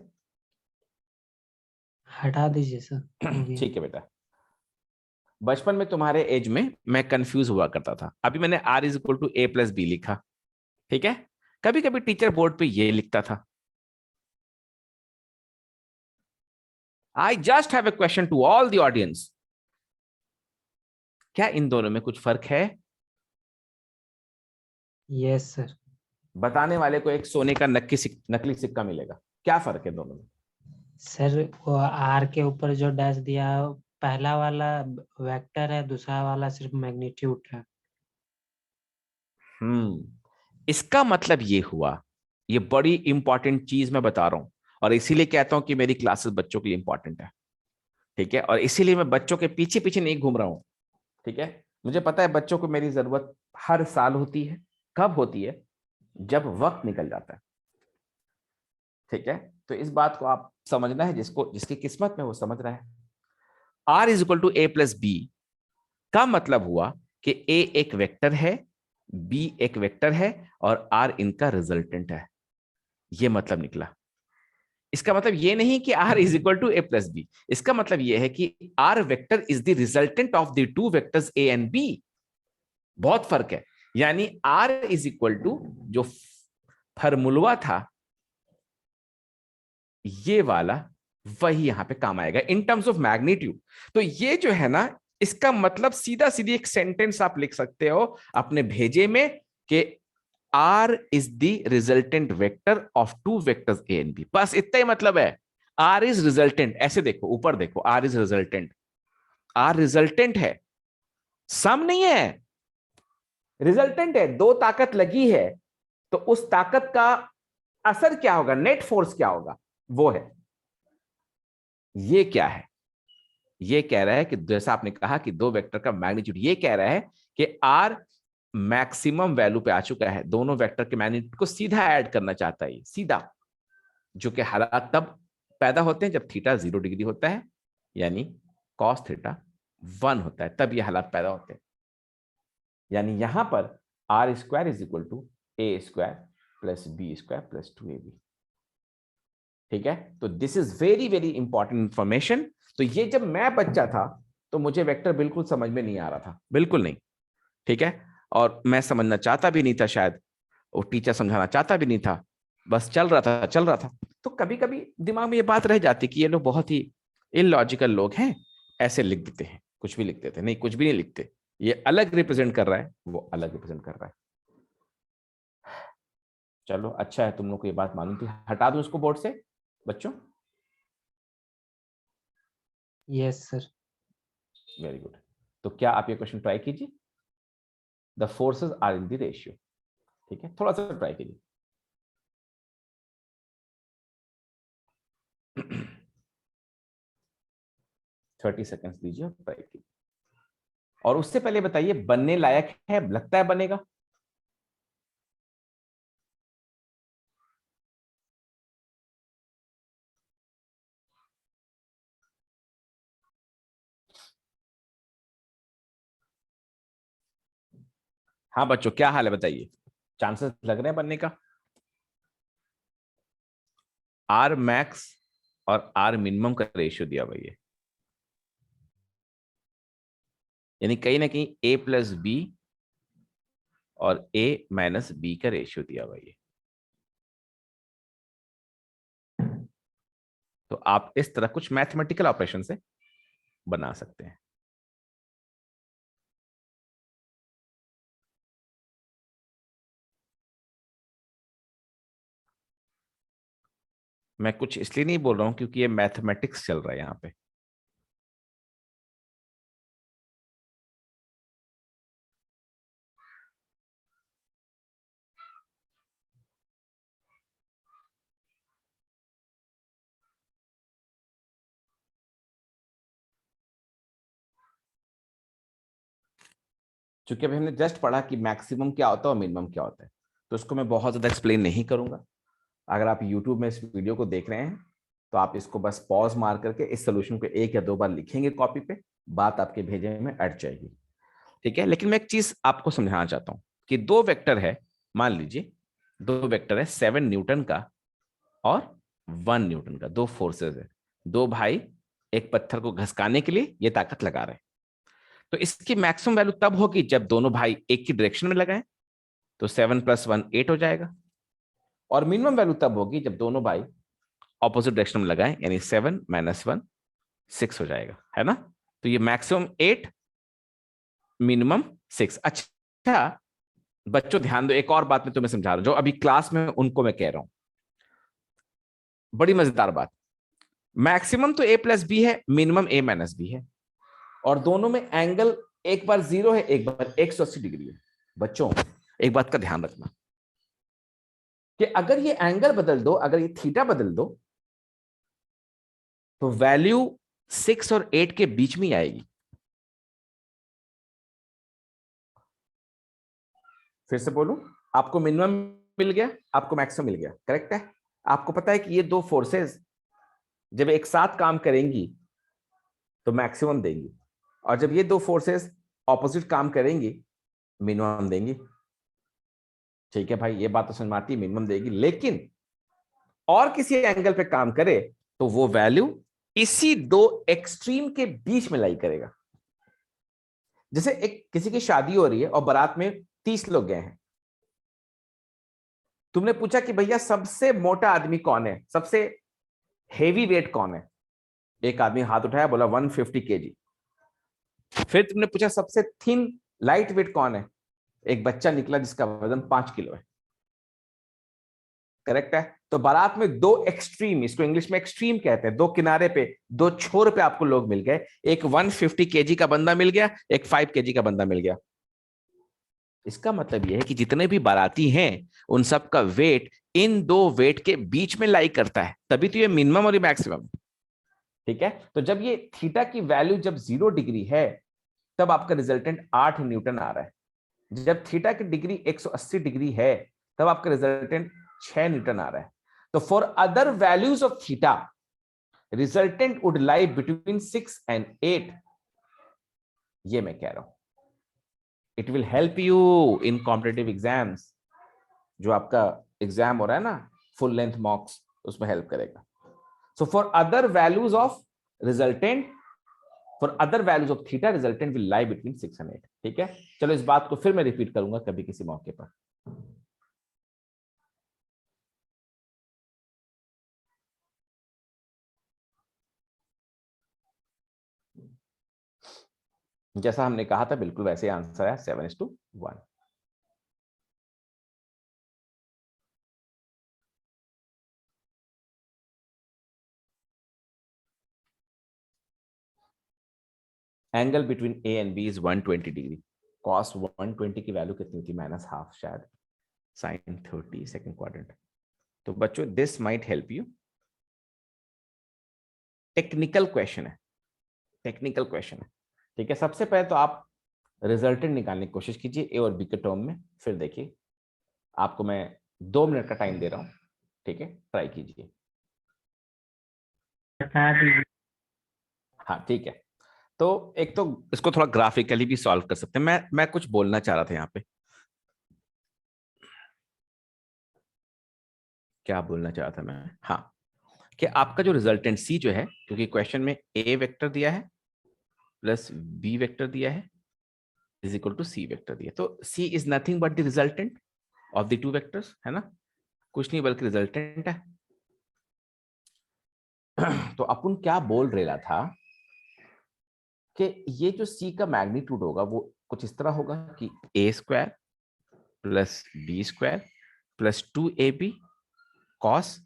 हटा दीजिए सर, हो गया। ठीक है बेटा। बचपन में तुम्हारे एज में मैं कंफ्यूज हुआ करता था, अभी मैंने R is equal to a plus b लिखा। ठीक है, कभी कभी टीचर बोर्ड पे ये लिखता था। I just have a question to all the audience, क्या इन दोनों में कुछ फर्क है? Yes sir. बताने वाले को एक सोने का नकली सिक्का मिलेगा। क्या फर्क है दोनों में? सर वो आर के ऊपर जो डैश दिया है, पहला वाला वेक्टर है, दूसरा वाला सिर्फ मैग्नीट्यूड है। इसका मतलब ये हुआ, ये बड़ी इंपॉर्टेंट चीज मैं बता रहा हूं, और इसीलिए कहता हूं कि मेरी क्लासेस बच्चों के लिए इंपॉर्टेंट है। ठीक है, और इसीलिए मैं बच्चों के पीछे पीछे नहीं घूम रहा हूं। ठीक है, मुझे पता है बच्चों को मेरी जरूरत हर साल होती है। कब होती है? जब वक्त निकल जाता है। ठीक है, तो इस बात को आप समझना है, जिसको जिसकी किस्मत में वो समझ रहा है। R is equal to a plus b का मतलब हुआ कि ए एक वेक्टर है, बी एक वेक्टर है, और आर इनका रिजल्टेंट है। ये मतलब निकला। इसका मतलब ये नहीं कि R is equal to a plus b, इसका मतलब ये है कि R vector is the resultant of the two vectors a and b. बहुत फर्क है। यानी आर इज इक्वल टू जो फॉर्मूला था ये वाला, वही यहां पे काम आएगा इन टर्म्स ऑफ मैग्नीट्यूड। तो ये जो है ना, इसका मतलब सीधा सीधी एक सेंटेंस आप लिख सकते हो अपने भेजे में कि R is the resultant vector of two vectors a and b. बस इतना ही मतलब है। आर इज रिजल्टेंट, ऐसे देखो, ऊपर देखो, R is resultant. R resultant है, सम नहीं है, रिजल्टेंट है। दो ताकत लगी है, तो उस ताकत का असर क्या होगा, नेट फोर्स क्या होगा, वो है। ये क्या है? ये कह रहा है कि जैसा आपने कहा कि दो वेक्टर का मैग्नीट्यूड, ये कह रहा है कि आर मैक्सिमम वैल्यू पे आ चुका है, दोनों वेक्टर के मैग्नीट्यूड को सीधा ऐड करना चाहता है, सीधा। जो कि हालात तब पैदा होते हैं जब थीटा 0 डिग्री होता है, यानी कॉस थीटा 1 होता है, तब ये हालात पैदा होते हैं। यानी यहां पर R square is equal to a square plus B square plus 2ab। ठीक है, तो this is very very important information. तो ये जब मैं बच्चा था तो मुझे वेक्टर बिल्कुल समझ में नहीं आ रहा था, बिल्कुल नहीं। ठीक है, और मैं समझना चाहता भी नहीं था शायद, और टीचर समझाना चाहता भी नहीं था, बस चल रहा था चल रहा था। तो कभी कभी दिमाग में ये बात रह जाती कि ये लोग बहुत ही इलॉजिकल लोग हैं, ऐसे लिख देते हैं, कुछ भी लिख देते हैं। नहीं, कुछ भी नहीं लिखते, ये अलग रिप्रेजेंट कर रहा है, वो अलग रिप्रेजेंट कर रहा है। चलो अच्छा है, तुम लोग को ये बात मालूम थी। हटा दूं इसको बोर्ड से बच्चों? Yes sir. Very good. तो क्या आप ये क्वेश्चन ट्राई कीजिए, the forces are in the ratio. ठीक है, थोड़ा सा ट्राई कीजिए। 30 सेकेंड्स दीजिए, ट्राई कीजिए। और उससे पहले बताइए, बनने लायक है, लगता है बनेगा? हाँ बच्चों, क्या हाल है बताइए, चांसेस लग रहे हैं बनने का? आर मैक्स और आर मिनिमम का रेशियो दिया हुआ है, यानी कहीं ना कहीं ए प्लस बी और ए माइनस बी का रेशियो दिया हुआ है। तो आप इस तरह कुछ मैथमेटिकल ऑपरेशन से बना सकते हैं। मैं कुछ इसलिए नहीं बोल रहा हूं क्योंकि ये मैथमेटिक्स चल रहा है यहां पे। चूंकि अभी हमने जस्ट पढ़ा कि मैक्सिमम क्या होता है और मिनिमम क्या होता है, तो उसको मैं बहुत ज्यादा एक्सप्लेन नहीं करूंगा। अगर आप यूट्यूब में इस वीडियो को देख रहे हैं तो आप इसको बस पॉज मार करके इस सोल्यूशन को 1 या 2 बार लिखेंगे कॉपी पे, बात आपके भेजे में अट जाएगी। ठीक है, लेकिन मैं एक चीज आपको समझाना चाहता हूं कि 2 वेक्टर है, मान लीजिए 2 वेक्टर है 7 न्यूटन का और 1 न्यूटन का, 2 फोर्सेस है। 2 भाई एक पत्थर को घसकाने के लिए ये ताकत लगा रहे हैं। तो इसकी मैक्सिमम वैल्यू तब होगी जब दोनों भाई एक ही डायरेक्शन में लगाएं, तो 7 + 1 8 हो जाएगा। और मिनिमम वैल्यू तब होगी जब दोनों भाई ऑपोजिट डायरेक्शन में लगाएं, यानी 7 - 1 6 हो जाएगा, है ना। तो ये मैक्सिमम 8, मिनिमम 6। अच्छा बच्चों ध्यान दो, एक और बात मैं तुम्हें समझा रहा हूं जो अभी क्लास में उनको मैं कह रहा हूं, बड़ी मजेदार बात। मैक्सिमम तो a+b है, मिनिमम a-b है, और दोनों में एंगल एक बार 0 है, एक बार 180 डिग्री है। बच्चों एक बात का ध्यान रखना कि अगर ये एंगल बदल दो, अगर ये थीटा बदल दो, तो वैल्यू 6 और 8 के बीच में आएगी। फिर से बोलूं, आपको मिनिमम मिल गया, आपको मैक्सिमम मिल गया, करेक्ट है। आपको पता है कि ये 2 फोर्सेस जब एक साथ काम करेंगी तो मैक्सिमम देंगी, और जब ये 2 फोर्सेस ऑपोजिट काम करेंगी मिनिमम देंगी। ठीक है भाई, ये बात तो समझ में आती है, मिनिमम देगी। लेकिन और किसी एंगल पे काम करे तो वो वैल्यू इसी 2 एक्सट्रीम के बीच में लाई करेगा। जैसे एक किसी की शादी हो रही है और बारात में 30 लोग गए हैं, तुमने पूछा कि भैया सबसे मोटा आदमी कौन है, सबसे हेवी वेट कौन है। एक आदमी हाथ उठाया, बोला 150 kg। फिर तुमने पूछा सबसे थिन लाइट वेट कौन है, एक बच्चा निकला जिसका वजन 5 किलो है। करेक्ट है। तो बारात में 2 एक्सट्रीम, इसको इंग्लिश में एक्सट्रीम कहते हैं, 2 किनारे पे, 2 छोर पे आपको लोग मिल गए। एक 150 kg का बंदा मिल गया, एक 5 kg का बंदा मिल गया। इसका मतलब यह है कि जितने भी बाराती हैं उन सब का वेट इन 2 वेट के बीच में लाई करता है, तभी तो ये मिनिमम और ये मैक्सिमम। ठीक है, तो जब ये थीटा की वैल्यू जब 0 डिग्री है तब आपका रिजल्टेंट 8 न्यूटन आ रहा है। जब थीटा की डिग्री 180 डिग्री है तब आपका रिजल्टेंट 6 न्यूटन आ रहा है। तो for other values of theta resultant would lie between 6 and 8। ये मैं कह रहा हूं, it will help you in competitive exams. जो आपका एग्जाम हो रहा है ना, फुल लेंथ मॉक्स, उसमें हेल्प करेगा। So for other values of resultant, for other values of theta resultant will lie between 6 and 8। ठीक है, चलो इस बात को फिर मैं रिपीट करूंगा कभी किसी मौके पर। जैसा हमने कहा था बिल्कुल वैसे आंसर है 7:1। Angle between a and b is 120 degree. Cos 120 की वैल्यू कितनी थी, -1/2 शायद, साइन 30 सेकंड क्वाड्रेंट। तो बच्चों this might help you. Technical question है, टेक्निकल क्वेश्चन है। ठीक है, सबसे पहले तो आप रिजल्टेंट निकालने की कोशिश कीजिए ए और बी के टर्म में, फिर देखिए। आपको मैं 2 मिनट का टाइम दे रहा हूं, ठीक है, ट्राई कीजिए। बता दीजिए। हाँ ठीक है, तो एक तो इसको थोड़ा ग्राफिकली भी सॉल्व कर सकते हैं। मैं कुछ बोलना चाह रहा था यहाँ पे, क्या बोलना चाह रहा था मैं, हाँ, कि आपका जो रिजल्टेंट सी जो है, क्योंकि क्वेश्चन में ए वेक्टर दिया है प्लस बी वेक्टर दिया है is equal to C vector दिया, तो सी is nothing but the resultant of the 2 vectors, है ना, कुछ नहीं बल्कि रिजल्टेंट है। तो अपन क्या बोल रहा था कि ये जो सी का मैग्नीट्यूड होगा वो कुछ इस तरह होगा कि a² plus b² plus 2ab cos,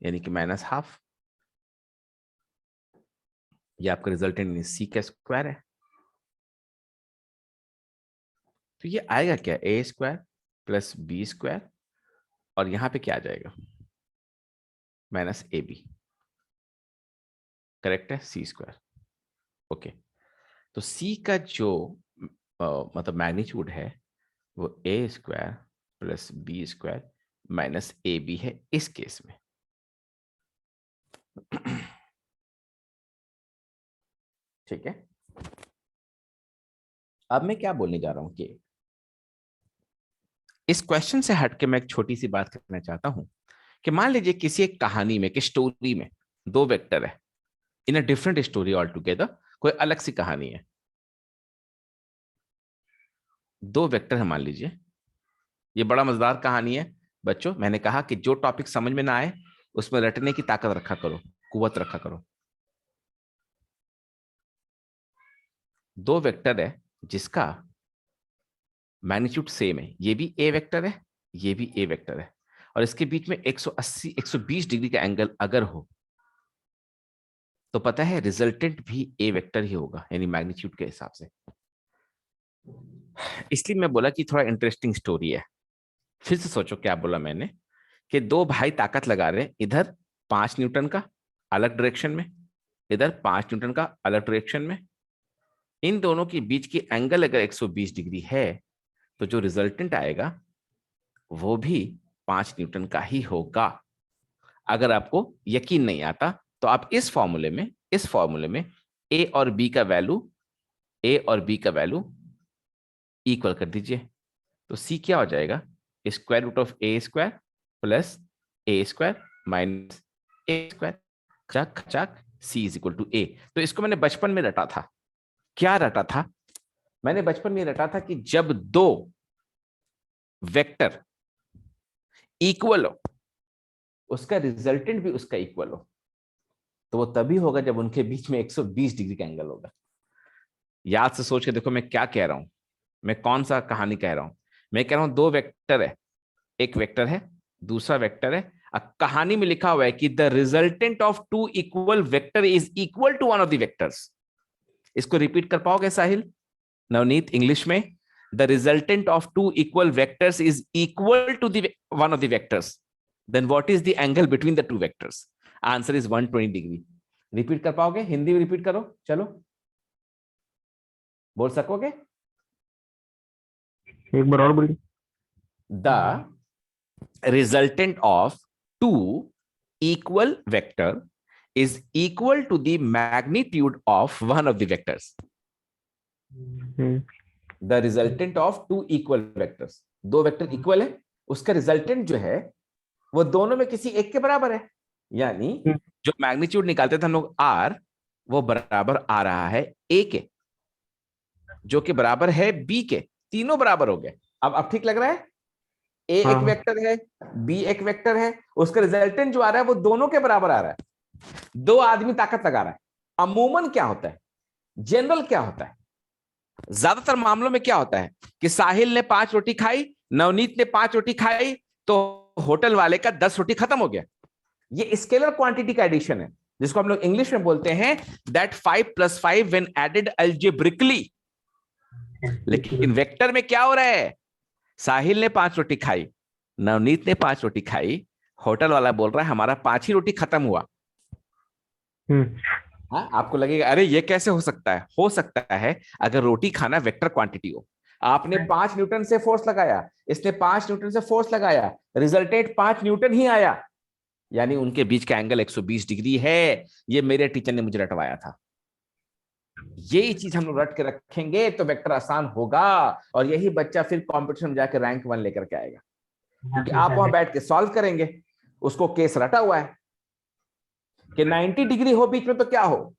यानी कि -1/2। ये आपका रिजल्टेंट सी का स्क्वायर है। तो ये आएगा क्या, a² प्लस b² और यहां पे क्या आ जाएगा, -ab। करेक्ट है, c²। ओके, तो c का जो मतलब मैग्नीट्यूड है वो A square plus B square minus A B है इस केस में। ठीक है, अब मैं क्या बोलने जा रहा हूं कि इस क्वेश्चन से हटके मैं एक छोटी सी बात करना चाहता हूं कि मान लीजिए किसी एक कहानी में कि स्टोरी में दो वेक्टर है in a different story all together, कोई अलग सी कहानी है, दो वेक्टर है मान लीजिए। ये बड़ा मजेदार कहानी है बच्चों, मैंने कहा कि जो टॉपिक समझ में ना आए उसमें रटने की ताकत रखा करो, कुवत रखा करो। दो वेक्टर है जिसका मैग्नीट्यूड सेम है, ये भी ए वेक्टर है, ये भी ए वेक्टर है, और इसके बीच में 180 120 डिग्री का एंगल अगर हो तो पता है रिजल्टेंट भी ए वेक्टर ही होगा, यानी मैग्नीट्यूड के हिसाब से। इसलिए मैं बोला कि थोड़ा इंटरेस्टिंग स्टोरी है। फिर से सोचो क्या बोला मैंने कि दो भाई ताकत लगा रहे हैं, इधर 5 न्यूटन का अलग डायरेक्शन में, इधर 5 न्यूटन का अलग डायरेक्शन में। इन दोनों के बीच की एंगल अगर 120 डिग्री है तो जो रिजल्टेंट आएगा वो भी 5 न्यूटन का ही होगा। अगर आपको यकीन नहीं आता तो आप इस फॉर्मूले में ए और बी का वैल्यू इक्वल कर दीजिए, तो सी क्या हो जाएगा, square root of A square plus A square minus A square, खचाक खचाक C is equal to A. तो इसको मैंने बचपन में रटा था। क्या रटा था? मैंने बचपन में रटा था कि जब दो वेक्टर इक्वल हो उसका रिजल्टेंट भी उसका इक्वल हो, तो वो तभी होगा जब उनके बीच में 120 डिग्री का एंगल होगा। याद से सोच के देखो मैं क्या कह रहा हूं, मैं कौन सा कहानी कह रहा हूं। मैं कह रहा हूं दो वेक्टर है, एक वेक्टर है दूसरा वेक्टर है, कहानी में लिखा हुआ है कि the resultant of two equal vector is equal to one of the vectors. इसको रिपीट कर पाओगे साहिल, नवनीत, इंग्लिश में? The resultant of two equal vectors is equal to the one of the vectors, then what is the angle between the two vectors? Answer is 120 degree. Repeat कर पाओगे? हिंदी में रिपीट करो, चलो बोल सकोगे? एक बार और बोलिए। The resultant of two equal vector is equal to the magnitude of one of the vectors. The resultant of two equal vectors, दो वेक्टर इक्वल है, उसका रिजल्टेंट जो है वो दोनों में किसी एक के बराबर है, यानी जो मैग्नीट्यूड निकालते थे हम लोग R, वो बराबर आ रहा है A के, जो कि बराबर है B के। तीनों बराबर हो गए। अब ठीक लग रहा है? ए एक वेक्टर है, बी एक वेक्टर है, उसका रिजल्टेंट जो आ रहा है वो दोनों के बराबर आ रहा है। दो आदमी ताकत लगा रहा है। अमूमन क्या होता है, जनरल क्या होता है, ज्यादातर मामलों में क्या होता है कि साहिल ने 5 रोटी खाई, नवनीत ने 5 रोटी खाई, तो होटल वाले का 10 रोटी खत्म हो गया। ये स्केलर क्वांटिटी का एडिशन है, जिसको हम लोग इंग्लिश में बोलते हैं दैट 5 + 5 व्हेन एडेड अलजेब्रिकली। लेकिन वेक्टर में क्या हो रहा है, साहिल ने 5 रोटी खाई, नवनीत ने 5 रोटी खाई, होटल वाला बोल रहा है हमारा 5 ही रोटी खत्म हुआ। हाँ, आपको लगेगा अरे ये कैसे हो सकता है? हो सकता है अगर रोटी खाना वेक्टर क्वांटिटी हो। आपने 5 न्यूटन से फोर्स लगाया, इसने 5 न्यूटन से फोर्स लगाया, रिजल्टेंट 5 न्यूटन ही आया, यानी उनके बीच का एंगल 120 डिग्री है। ये मेरे टीचर ने मुझे रटवाया था। यही चीज हम लोग रट के रखेंगे तो वेक्टर आसान होगा, और यही बच्चा फिर कंपटीशन में जाकर रैंक 1 लेकर के आएगा, क्योंकि आप वहां बैठ के सॉल्व करेंगे। उसको केस रटा हुआ है कि 90 डिग्री हो बीच में तो क्या हो,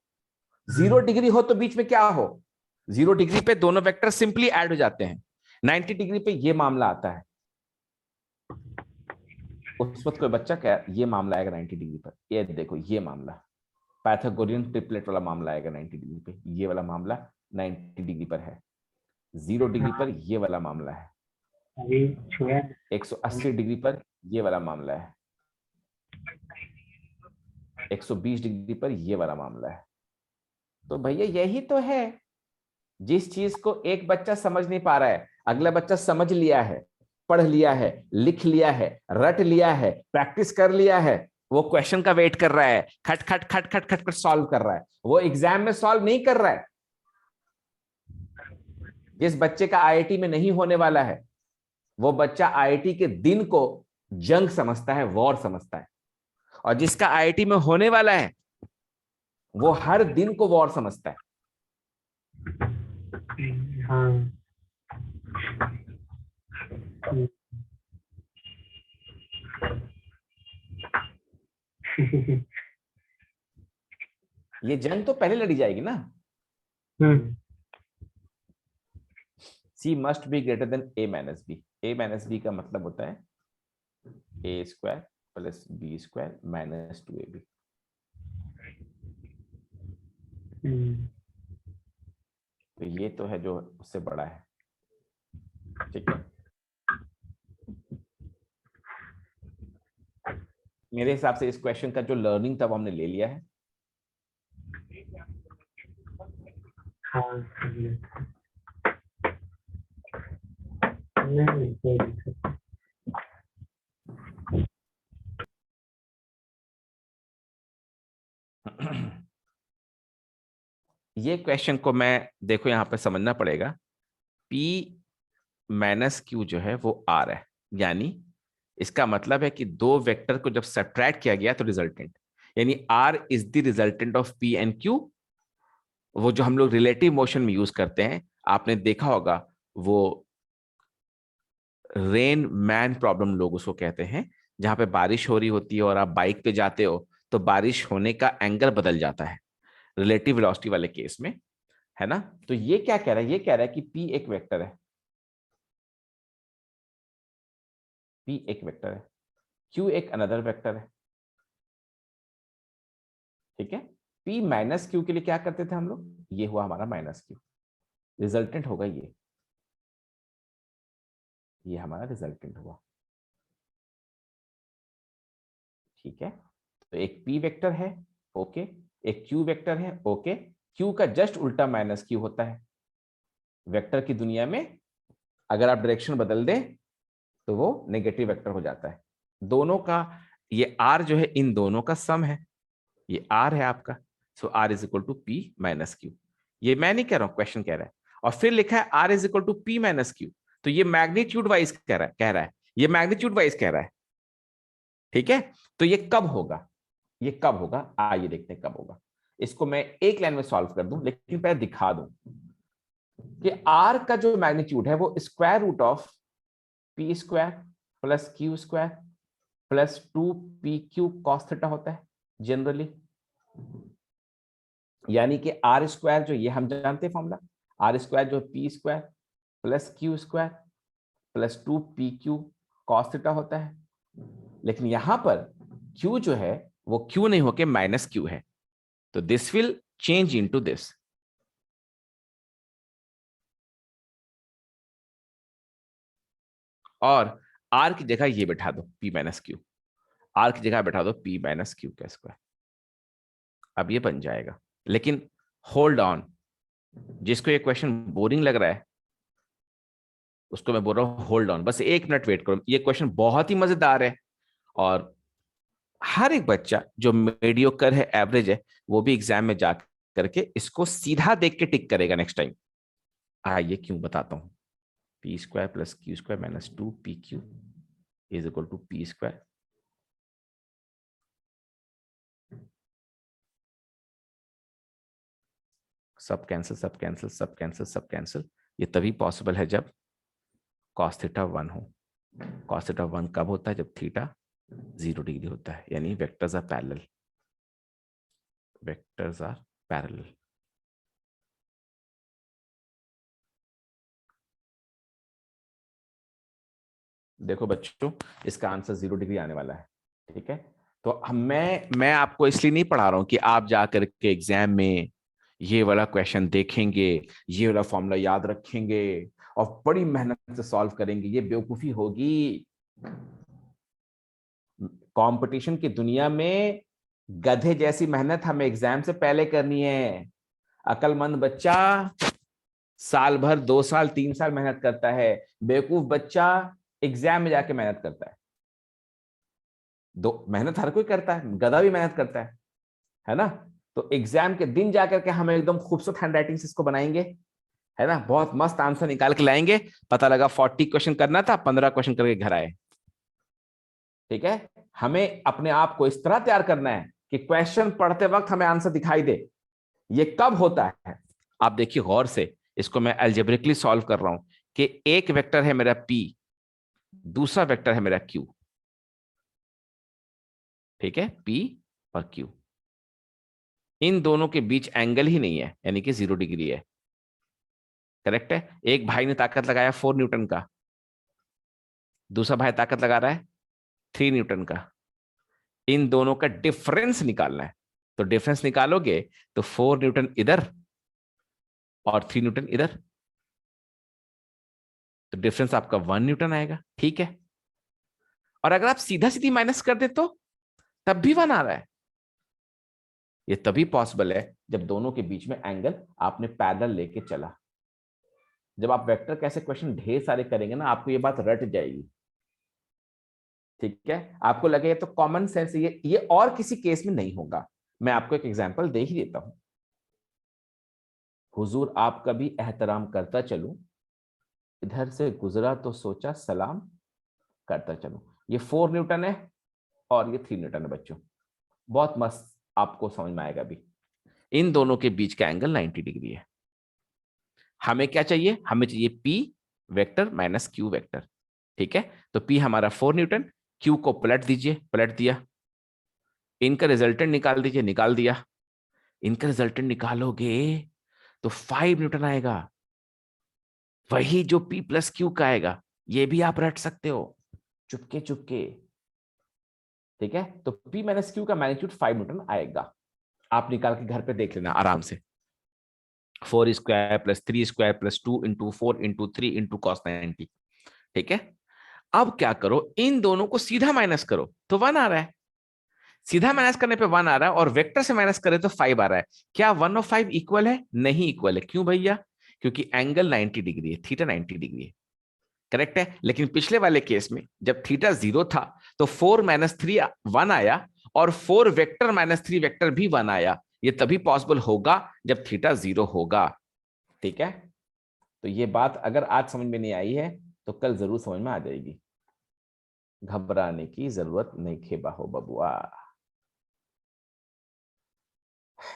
0 डिग्री हो तो बीच में क्या हो। 0 डिग्री पे दोनों वेक्टर सिंपली ऐड हो जाते हैं, 90 डिग्री पे ये मामला आता है। उस वक्त कोई बच्चा क्या ये मामला आएगा 90 डिग्री पर, ये देखो ये मामला पाइथागोरियन ट्रिपलेट वाला मामला आएगा 90 डिग्री पे, ये वाला मामला 90 डिग्री पर है। 0 डिग्री पर ये वाला मामला है, 180 डिग्री पर ये वाला मामला है, 120 डिग्री पर ये वाला मामला है। तो भैया यही तो है, जिस चीज को एक बच्चा समझ नहीं पा रहा है अगला बच्चा समझ लिया है, पढ़ लिया है, लिख लिया है, रट लिया है, प्रैक्टिस कर लिया है, वो क्वेश्चन का वेट कर रहा है, खट खट खट खट खट खट सॉल्व कर रहा है। वो एग्जाम में सॉल्व नहीं कर रहा है, जिस बच्चे का आईआईटी में नहीं होने वाला है वो बच्चा आईआईटी के दिन को जंग समझता है, वॉर समझता है, और जिसका आईआईटी में होने वाला है वो हर दिन को वॉर समझता है। हाँ। ये जंग तो पहले लड़ी जाएगी ना। C must be greater than A minus b. A minus b का मतलब होता है A square plus B square minus 2AB। तो ये तो है जो उससे बड़ा है, ठीक है। मेरे हिसाब से इस क्वेश्चन का जो लर्निंग था वो हमने ले लिया है। हाँ, नहीं, कोई दिक्कत नहीं। ये क्वेश्चन को मैं देखो यहां पे समझना पड़ेगा। P माइनस Q जो है वो R है, यानी इसका मतलब है कि दो वेक्टर को जब सब्ट्रैक्ट किया गया तो रिजल्टेंट, यानी R is the resultant of P and Q। वो जो हम लोग रिलेटिव मोशन में यूज करते हैं, आपने देखा होगा, वो रेन मैन प्रॉब्लम लोग उसको कहते हैं, जहां पे बारिश हो रही होती है और आप बाइक पे जाते हो तो बारिश होने का एंगल बदल जाता है रिलेटिव वेलोसिटी वाले केस में, है ना। तो ये क्या कह रहा है, ये कह रहा है कि P एक वेक्टर है, P एक वेक्टर है, Q एक अनदर वेक्टर है, ठीक है। P माइनस Q के लिए क्या करते थे हम लोग, ये हुआ हमारा माइनस Q, रिजल्टेंट होगा ये हमारा रिजल्टेंट हुआ, ठीक है। तो एक P वेक्टर है, ओके, एक Q वेक्टर है, ओके। Q का जस्ट उल्टा माइनस Q होता है। वेक्टर की दुनिया में अगर आप डायरेक्शन बदल दें तो वो नेगेटिव वेक्टर हो जाता है। दोनों का ये R जो है इन दोनों का सम है, ये R है आपका। So R is equal to P minus Q। ये मैं नहीं कह रहा हूं, क्वेश्चन कह रहा है। और फिर लिखा है R is equal to P minus Q। तो ये मैग्नीट्यूड वाइज कह रहा है, ये मैग्नीट्यूड वाइज कह रहा है, ठीक है। तो ये कब होगा, ये कब होगा, आइए देखते हैं कब होगा। इसको मैं एक लाइन में सॉल्व कर दूं, लेकिन पहले दिखा दूं कि R का जो मैग्नीट्यूड है वो square root of P square plus Q square plus 2PQ cos theta होता है जनरली। यानी कि R स्क्वायर जो ये हम जानते हैं फॉर्मूला, R स्क्वायर जो P square plus Q square plus 2PQ cos theta होता है। लेकिन यहां पर Q जो है वो Q नहीं होके माइनस Q है, तो this will change into this. और R की जगह ये बैठा दो P माइनस Q, R की जगह बैठा दो P माइनस Q का स्क्वायर, अब ये बन जाएगा। लेकिन होल्ड ऑन, जिसको ये क्वेश्चन बोरिंग लग रहा है उसको मैं बोल रहा हूं होल्ड ऑन, बस 1 मिनट वेट करो, ये क्वेश्चन बहुत ही मजेदार है। और हर एक बच्चा जो मीडियोकर है, एवरेज है, वो भी एग्जाम में जा करके इसको सीधा देख के टिक करेगा नेक्स्ट टाइम। आइए क्यों बताता हूं। P square plus Q square minus 2PQ is equal to P square. सब कैंसिल, सब कैंसिल, सब कैंसिल, सब कैंसिल। ये तभी पॉसिबल है जब cos थीटा 1 हो। cos थीटा 1 कब होता है, जब थीटा 0 डिग्री होता है, यानी vectors are parallel, vectors are parallel. देखो बच्चों, इसका आंसर 0 डिग्री आने वाला है, ठीक है। तो मैं आपको इसलिए नहीं पढ़ा रहा हूं कि आप जाकर के एग्जाम में ये वाला क्वेश्चन देखेंगे, ये वाला फॉर्मूला याद रखेंगे और बड़ी मेहनत से सॉल्व करेंगे, ये बेवकूफी होगी। कंपटीशन की दुनिया में गधे जैसी मेहनत हमें एग्जाम से पहले करनी है। अकलमंद बच्चा साल भर, 2 साल, 3 साल मेहनत करता है, बेवकूफ बच्चा एग्जाम में जाके मेहनत करता है। दो मेहनत हर कोई करता है, गधा भी मेहनत करता है ना। तो एग्जाम के दिन जाकर के हम एकदम खूबसूरत हैंडराइटिंग से इसको बनाएंगे, है ना, बहुत मस्त आंसर निकाल के लाएंगे। पता लगा 40 क्वेश्चन करना था, 15 क्वेश्चन करके घर आए। ठीक है, हमें अपने आप को इस तरह तैयार करना है कि क्वेश्चन पढ़ते वक्त हमें आंसर दिखाई दे। ये कब होता है, आप देखिए गौर से, इसको मैं अलजेब्रिकली सॉल्व कर रहा हूं कि एक वेक्टर है मेरा P, दूसरा वेक्टर है मेरा Q। ठीक है, P और Q, इन दोनों के बीच एंगल ही नहीं है, यानी कि 0 डिग्री है। करेक्ट है। एक भाई ने ताकत लगाया 4 न्यूटन का, दूसरा भाई ताकत लगा रहा है 3 न्यूटन का। इन दोनों का डिफरेंस निकालना है, तो डिफरेंस निकालोगे तो 4 न्यूटन इधर और 3 न्यूटन इधर, तो डिफरेंस आपका 1 न्यूटन आएगा। ठीक है, और अगर आप सीधा सीधी माइनस कर दे तो तब भी 1 आ रहा है। ये तभी पॉसिबल है जब दोनों के बीच में एंगल आपने पैरेलल लेके चला। जब आप वेक्टर कैसे क्वेश्चन ढेर सारे करेंगे ना, आपको ये बात रट जाएगी। ठीक है, आपको लगेगा तो कॉमन सेंस ये और किसी केस में नहीं होगा। मैं आपको एक एग्जांपल दे ही देता हूं। हुजूर आपका भी एहतराम करता चलूं, इधर से गुजरा तो सोचा सलाम करता चलूं। ये 4 न्यूटन है और ये 3 न्यूटन है बच्चों, बहुत मस्त आपको समझ में आएगा भी। इन दोनों के बीच का एंगल 90 डिग्री है। हमें क्या चाहिए, हमें चाहिए P vector minus Q vector. ठीक है, तो P हमारा 4 न्यूटन, Q को पलट दीजिए, पलट दिया। इनका रिजल्टेंट निकाल दीजिए, निकाल दिया। इनका रिजल्टेंट निकालोगे तो 5 न्यूटन आएगा, वही जो P प्लस Q का आएगा। ये भी आप रट सकते हो चुपके चुपके। ठीक है, तो P माइनस Q का मैग्नीट्यूड 5 न्यूटन आएगा। आप निकाल के घर पे देख लेना आराम से। 4 square plus 3 square plus 2 into 4 into 3 into cos 90। ठीक है, अब क्या करो, इन दोनों को सीधा माइनस करो तो 1 आ रहा है। सीधा माइनस करने पे 1 आ रहा है, और वेक्टर से माइनस करे तो 5 आ रहा है। क्या 1 और 5 इक्वल है? नहीं इक्वल है। क्यों भैया? क्योंकि एंगल 90 डिग्री है, थीटा 90 डिग्री है। करेक्ट है, लेकिन पिछले वाले केस में जब थीटा 0 था तो 4 माइनस 3 1 आया, और 4 वेक्टर माइनस 3 वेक्टर भी 1 आया। ये तभी पॉसिबल होगा जब थीटा 0 होगा। ठीक है, तो ये बात अगर आज समझ में नहीं आई है तो कल जरूर समझ में आ जाएगी। घबराने की जरूरत नहीं खेबा हो बबुआ।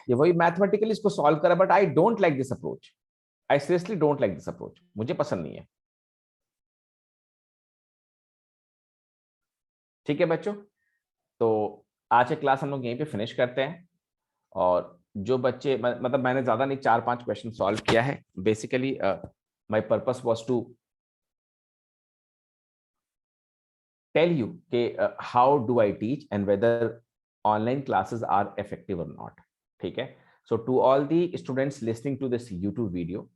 ये वही मैथमेटिकली इसको सॉल्व करा, but I don't like this approach. I seriously don't like this approach, मुझे पसंद नहीं है। ठीक है बच्चों, तो आज की क्लास हम लोग यहीं पे फिनिश करते हैं। और जो बच्चे मतलब मैंने ज्यादा नहीं 4-5 क्वेश्चन सॉल्व किया है। Basically my purpose was to tell you कि how do I teach and whether online classes are effective और नॉट। ठीक है, so to all the students listening to this YouTube video,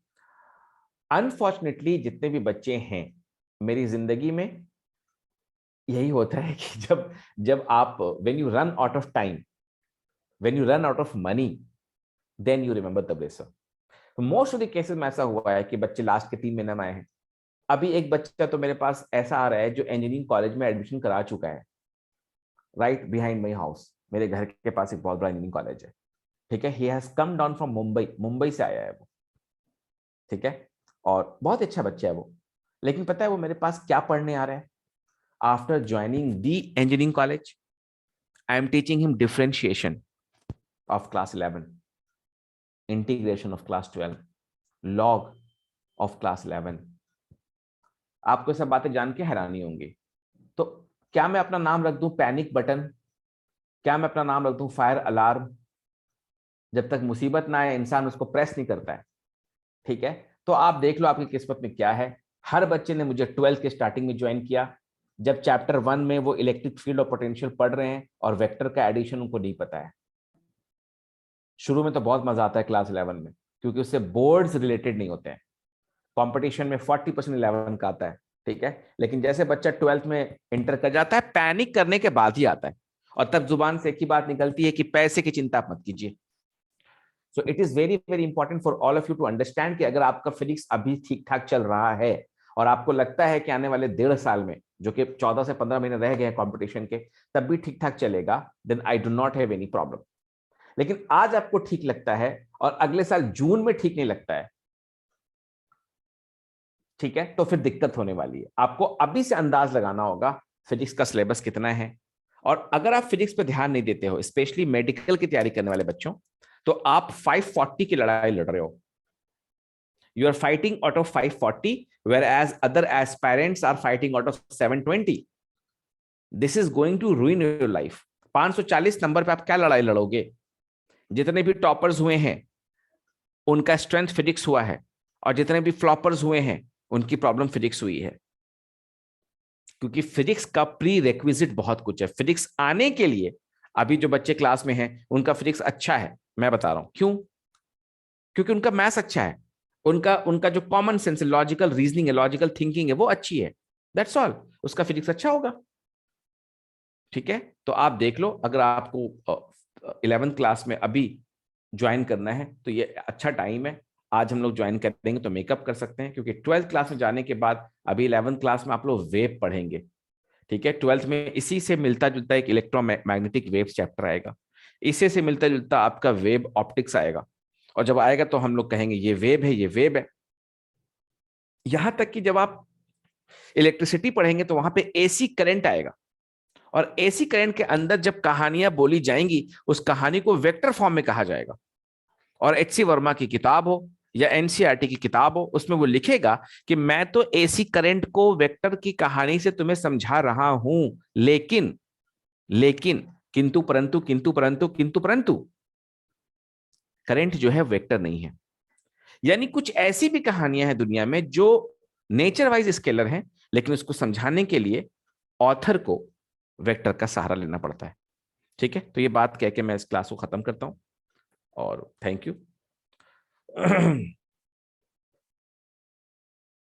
unfortunately जितने भी बच्चे हैं मेरी जिंदगी में, यही होता है कि जब आप when you run out of time, when you run out of money, then you remember the बेसर। मोस्ट ऑफ द केसेस में ऐसा हुआ है कि बच्चे लास्ट के 3 महीने में आए हैं। अभी एक बच्चा तो मेरे पास ऐसा आ रहा है जो इंजीनियरिंग कॉलेज में एडमिशन करा चुका है, राइट बिहाइंड माई हाउस। मेरे घर के पास एक बहुत बड़ा इंजीनियरिंग कॉलेज है। ठीक है, he has come down from Mumbai, Mumbai से आया है वो। ठीक है, और बहुत अच्छा बच्चा है वो। लेकिन पता है वो मेरे पास क्या पढ़ने आ रहा है? After joining the engineering college, I am teaching him differentiation of class 11, integration of class 12, log of class 11। आपको सब बातें जान के हैरानी होंगी। तो क्या मैं अपना नाम रख दूं पैनिक बटन? क्या मैं अपना नाम रख दूं फायर अलार्म? जब तक मुसीबत ना आए इंसान उसको प्रेस नहीं करता है। ठीक है, तो आप देख लो आपकी किस्मत में क्या है। हर बच्चे ने मुझे 12th के स्टार्टिंग में ज्वाइन किया, जब चैप्टर 1 में वो इलेक्ट्रिक फील्ड और पोटेंशियल पढ़ रहे हैं और वेक्टर का एडिशन उनको नहीं पता है। शुरू में तो बहुत मजा आता है क्लास 11 में, क्योंकि उससे बोर्ड्स रिलेटेड नहीं होते हैं। कंपटीशन में 40% 11 का आता है। ठीक है, लेकिन जैसे बच्चा 12th में इंटर कर जाता है, पैनिक करने के बाद ही आता है, और तब जुबान से एक ही बात निकलती है कि पैसे की चिंता मत कीजिए। So it is very very important for all of you to understand कि अगर आपका फिजिक्स अभी ठीक ठाक चल रहा है और आपको लगता है कि आने वाले 1.5 साल में, जो कि 14 से 15 महीने रह गए हैं कंपटीशन के, तब भी ठीक ठाक चलेगा, then I do not have any problem. लेकिन आज आपको ठीक लगता है और अगले साल जून में ठीक नहीं लगता है, ठीक है, तो फिर दिक्कत होने वाली है। आपको अभी से अंदाज लगाना होगा फिजिक्स का सिलेबस कितना है। और अगर आप फिजिक्स पे ध्यान नहीं देते हो, स्पेशली मेडिकल की तैयारी करने वाले बच्चों, तो आप 540 की लड़ाई लड़ रहे हो। You are fighting out of 540 whereas other aspirants are fighting out of 720. This is going to ruin your life. 540 number पे आप क्या लड़ाई लड़ोगे? जितने भी टॉपर्स हुए हैं उनका स्ट्रेंथ फिजिक्स हुआ है, और जितने भी फ्लॉपर्स हुए हैं उनकी प्रॉब्लम फिजिक्स हुई है। क्योंकि फिजिक्स का प्री रेक्विजिट बहुत कुछ है। फिजिक्स आने के लिए अभी जो बच्चे क्लास में हैं उनका फिजिक्स अच्छा है, मैं बता रहा हूं क्यों। क्योंकि उनका मैथ्स अच्छा है, उनका उनका जो कॉमन सेंस है, लॉजिकल रीजनिंग है, लॉजिकल थिंकिंग है, वो अच्छी है। दैट्स ऑल, उसका फिजिक्स अच्छा होगा। ठीक है, तो आप देख लो, अगर आपको 11th क्लास में अभी ज्वाइन करना है तो ये अच्छा टाइम है। आज हम लोग ज्वाइन करेंगे तो मेकअप कर सकते हैं, क्योंकि 12th क्लास में जाने के बाद अभी 11th क्लास में आप लोग वेव पढ़ेंगे। ठीक है, 12th में इसी से मिलता जुलता एक इलेक्ट्रोमैग्नेटिक वेव चैप्टर आएगा, इसी से मिलता जुलता आपका वेव ऑप्टिक्स आएगा। और जब आएगा तो हम लोग कहेंगे ये वेव है, ये वेव है। यहां तक कि जब आप इलेक्ट्रिसिटी पढ़ेंगे तो वहां पे एसी करंट आएगा, और एसी करंट के अंदर जब कहानियां बोली जाएंगी उस कहानी को वेक्टर फॉर्म में कहा जाएगा। और एचसी वर्मा की किताब हो या एनसीईआरटी की किताब हो, उसमें वो लिखेगा कि मैं तो एसी करंट को वेक्टर की कहानी से तुम्हें समझा रहा हूं, लेकिन लेकिन किंतु परंतु किंतु परंतु किंतु परंतु करंट जो है वेक्टर नहीं है। यानी कुछ ऐसी भी कहानियां हैं दुनिया में जो नेचर वाइज स्केलर हैं, लेकिन उसको समझाने के लिए ऑथर को वेक्टर का सहारा लेना पड़ता है। ठीक है, तो ये बात कह के मैं इस क्लास को खत्म करता हूं, और थैंक यू।